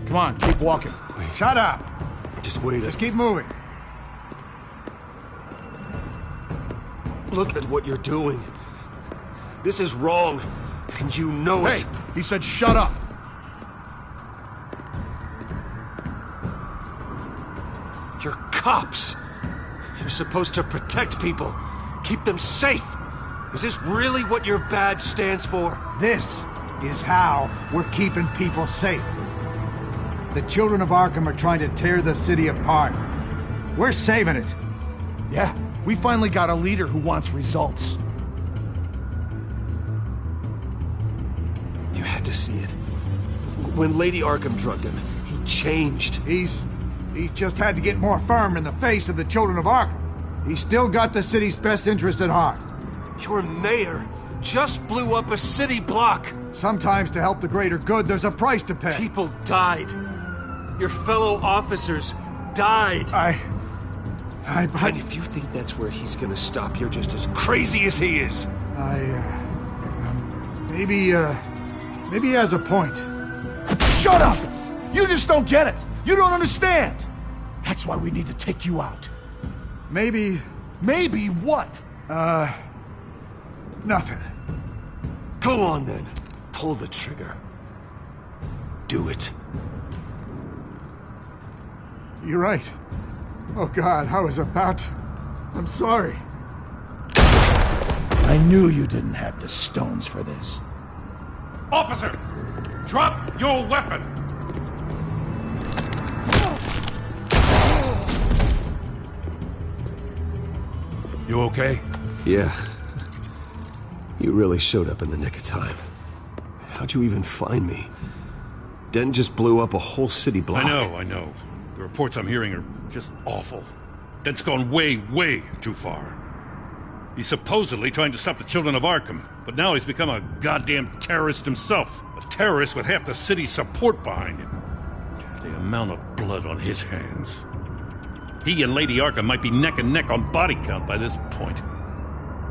Come on, keep walking. Shut up! Just wait. Just keep moving. Look at what you're doing. This is wrong, and you know it. Hey, he said shut up. You're cops. You're supposed to protect people, keep them safe. Is this really what your badge stands for? This is how we're keeping people safe. The children of Arkham are trying to tear the city apart. We're saving it. Yeah, we finally got a leader who wants results. You had to see it. When Lady Arkham drugged him, he changed. He's just had to get more firm in the face of the children of Arkham. He's still got the city's best interest at heart. Your mayor just blew up a city block. Sometimes to help the greater good, there's a price to pay. People died. Your fellow officers died. And if you think that's where he's gonna stop, you're just as crazy as he is. Maybe he has a point. Shut up! You just don't get it. You don't understand. That's why we need to take you out. Maybe what? Nothing. Go on then. Pull the trigger. Do it. You're right. Oh God, I was about to... I'm sorry. I knew you didn't have the stones for this. Officer! Drop your weapon! You okay? Yeah. You really showed up in the nick of time. How'd you even find me? Den just blew up a whole city block. I know. The reports I'm hearing are just awful. Den's gone way, way too far. He's supposedly trying to stop the children of Arkham, but now he's become a goddamn terrorist himself. A terrorist with half the city's support behind him. The amount of blood on his hands. He and Lady Arkham might be neck and neck on body count by this point.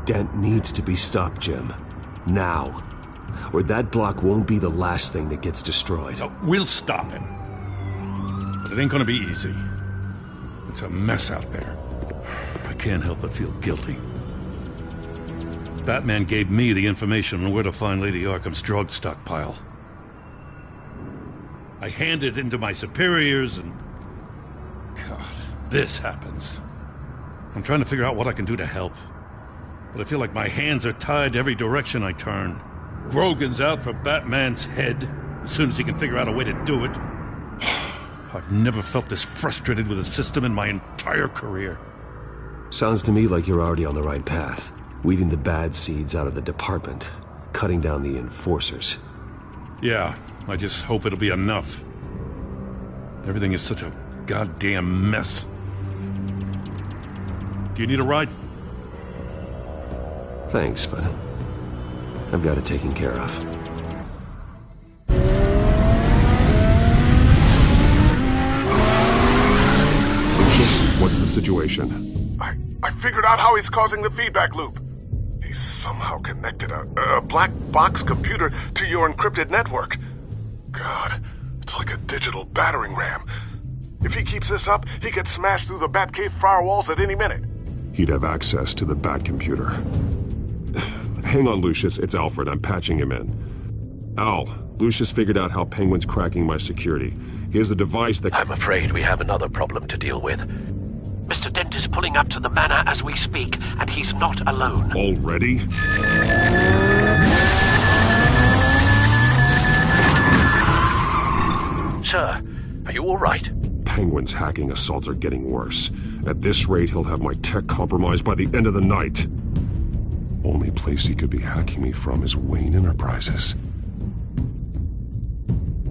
Dent needs to be stopped, Jim. Now. Or that block won't be the last thing that gets destroyed. No, we'll stop him. But it ain't gonna be easy. It's a mess out there. I can't help but feel guilty. Batman gave me the information on where to find Lady Arkham's drug stockpile. I handed it into my superiors and... God, this happens. I'm trying to figure out what I can do to help. But I feel like my hands are tied every direction I turn. Grogan's out for Batman's head as soon as he can figure out a way to do it. I've never felt this frustrated with a system in my entire career. Sounds to me like you're already on the right path. Weeding the bad seeds out of the department. Cutting down the enforcers. Yeah, I just hope it'll be enough. Everything is such a goddamn mess. Do you need a ride? Thanks, but I've got it taken care of. Lucius, what's the situation? I figured out how he's causing the feedback loop. He's somehow connected a black box computer to your encrypted network. God, it's like a digital battering ram. If he keeps this up, he could smash through the Batcave firewalls at any minute. He'd have access to the Bat computer. Hang on, Lucius. It's Alfred. I'm patching him in. Al, Lucius figured out how Penguin's cracking my security. He has a device that... I'm afraid we have another problem to deal with. Mr. Dent is pulling up to the manor as we speak, and he's not alone. Already? you all right? Penguin's hacking assaults are getting worse. At this rate, he'll have my tech compromised by the end of the night. Only place he could be hacking me from is Wayne Enterprises.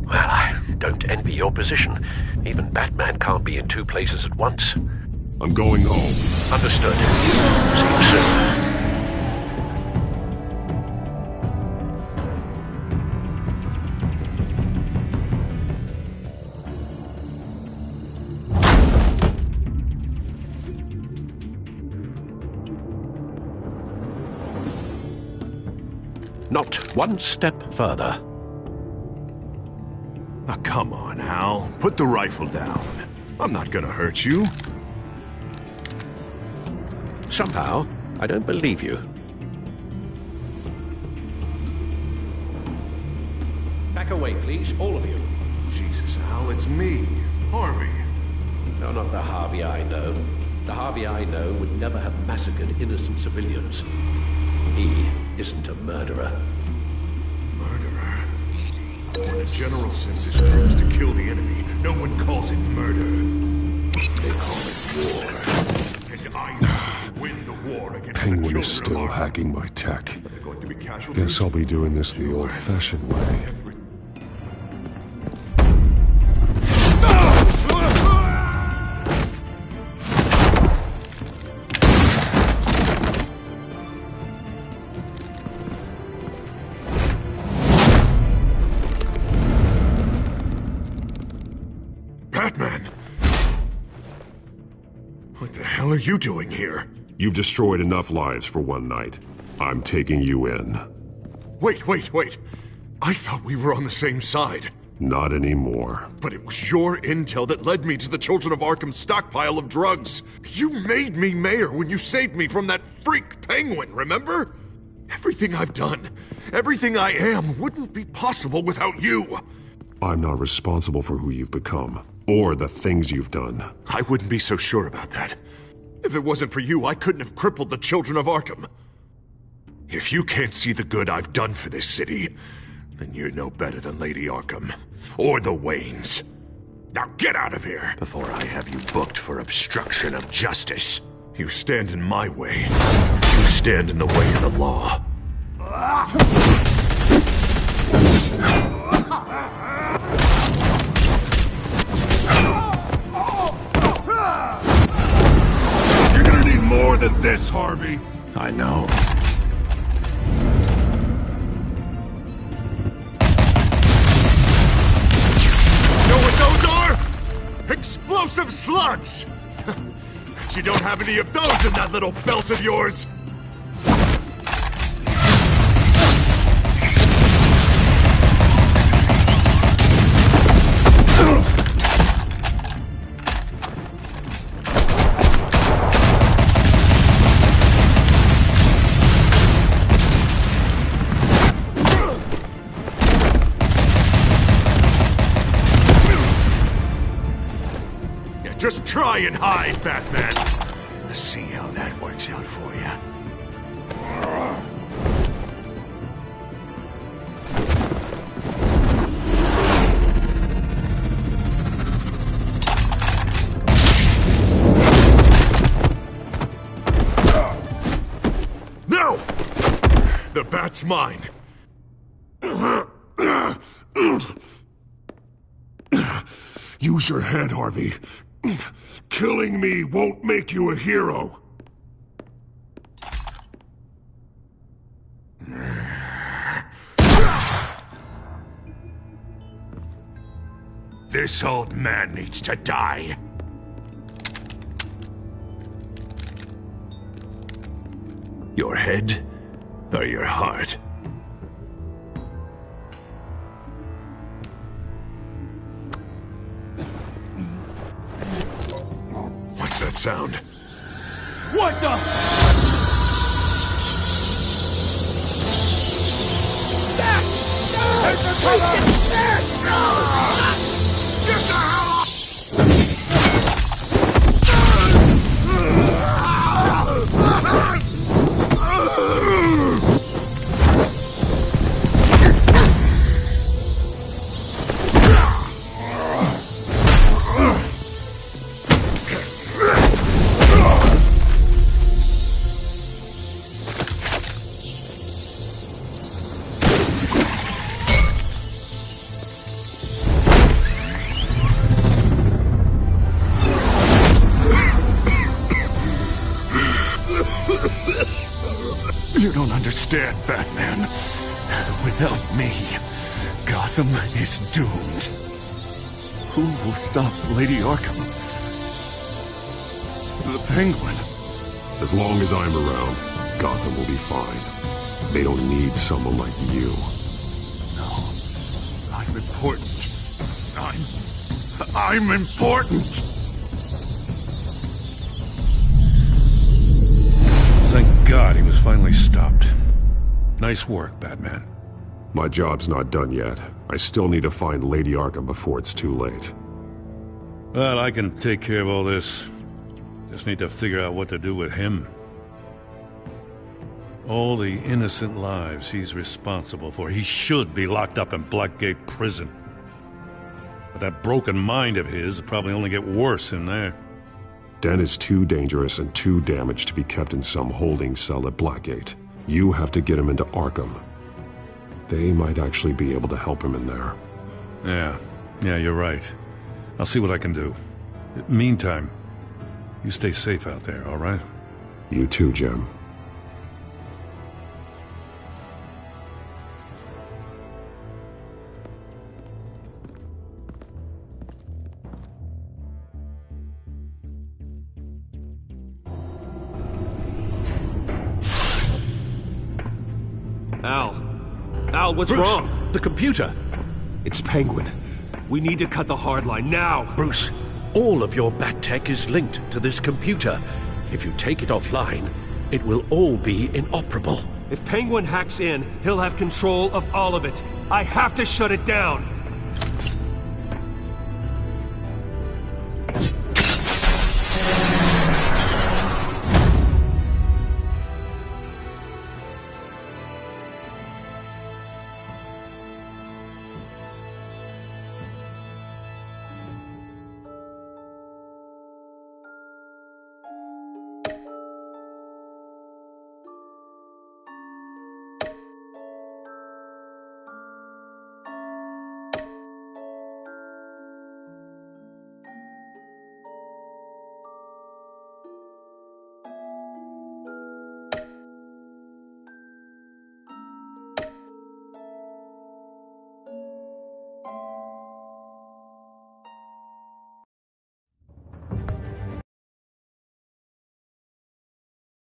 Well, I don't envy your position. Even Batman can't be in two places at once. I'm going home. Understood. See you soon. Not one step further. Oh, come on, Hal. Put the rifle down. I'm not gonna hurt you. Somehow, I don't believe you. Back away, please, all of you. Jesus, Hal, it's me, Harvey. No, not the Harvey I know. The Harvey I know would never have massacred innocent civilians. He isn't a murderer. Murderer? When a general sends his troops to kill the enemy, no one calls it murder. They call it war. And I will win the war against Penguin is still hacking my tech. Guess I'll be doing this the old-fashioned way. Batman! What the hell are you doing here? You've destroyed enough lives for one night. I'm taking you in. Wait. I thought we were on the same side. Not anymore. But it was your intel that led me to the Children of Arkham's stockpile of drugs. You made me mayor when you saved me from that freak Penguin, remember? Everything I've done, everything I am, wouldn't be possible without you. I'm not responsible for who you've become, or the things you've done. I wouldn't be so sure about that. If it wasn't for you, I couldn't have crippled the Children of Arkham. If you can't see the good I've done for this city, then you're no better than Lady Arkham, or the Waynes. Now get out of here, before I have you booked for obstruction of justice. You stand in my way. You stand in the way of the law. You're gonna need more than this, Harvey. I know. Know what those are? Explosive slugs! Bet you don't have any of those in that little belt of yours! Just try and hide, Batman. Let's see how that works out for you. No! The bat's mine. Use your head, Harvey. Killing me won't make you a hero. This old man needs to die. Your head or your heart? What's that sound? What the? Get the hell off! understand, Batman. Without me, Gotham is doomed. Who will stop Lady Arkham? The Penguin. As long as I'm around, Gotham will be fine. They don't need someone like you. No. I'm important. I'm important! Thank God he was finally stopped. Nice work, Batman. My job's not done yet. I still need to find Lady Arkham before it's too late. Well, I can take care of all this. Just need to figure out what to do with him. All the innocent lives he's responsible for. He should be locked up in Blackgate Prison. But that broken mind of his will probably only get worse in there. Den is too dangerous and too damaged to be kept in some holding cell at Blackgate. You have to get him into Arkham. They might actually be able to help him in there. Yeah, you're right. I'll see what I can do. Meantime, you stay safe out there, all right? You too, Jim. Al, what's Bruce, wrong? The computer. It's Penguin. We need to cut the hard line now. Bruce, all of your bat tech is linked to this computer. If you take it offline, it will all be inoperable. If Penguin hacks in, he'll have control of all of it. I have to shut it down.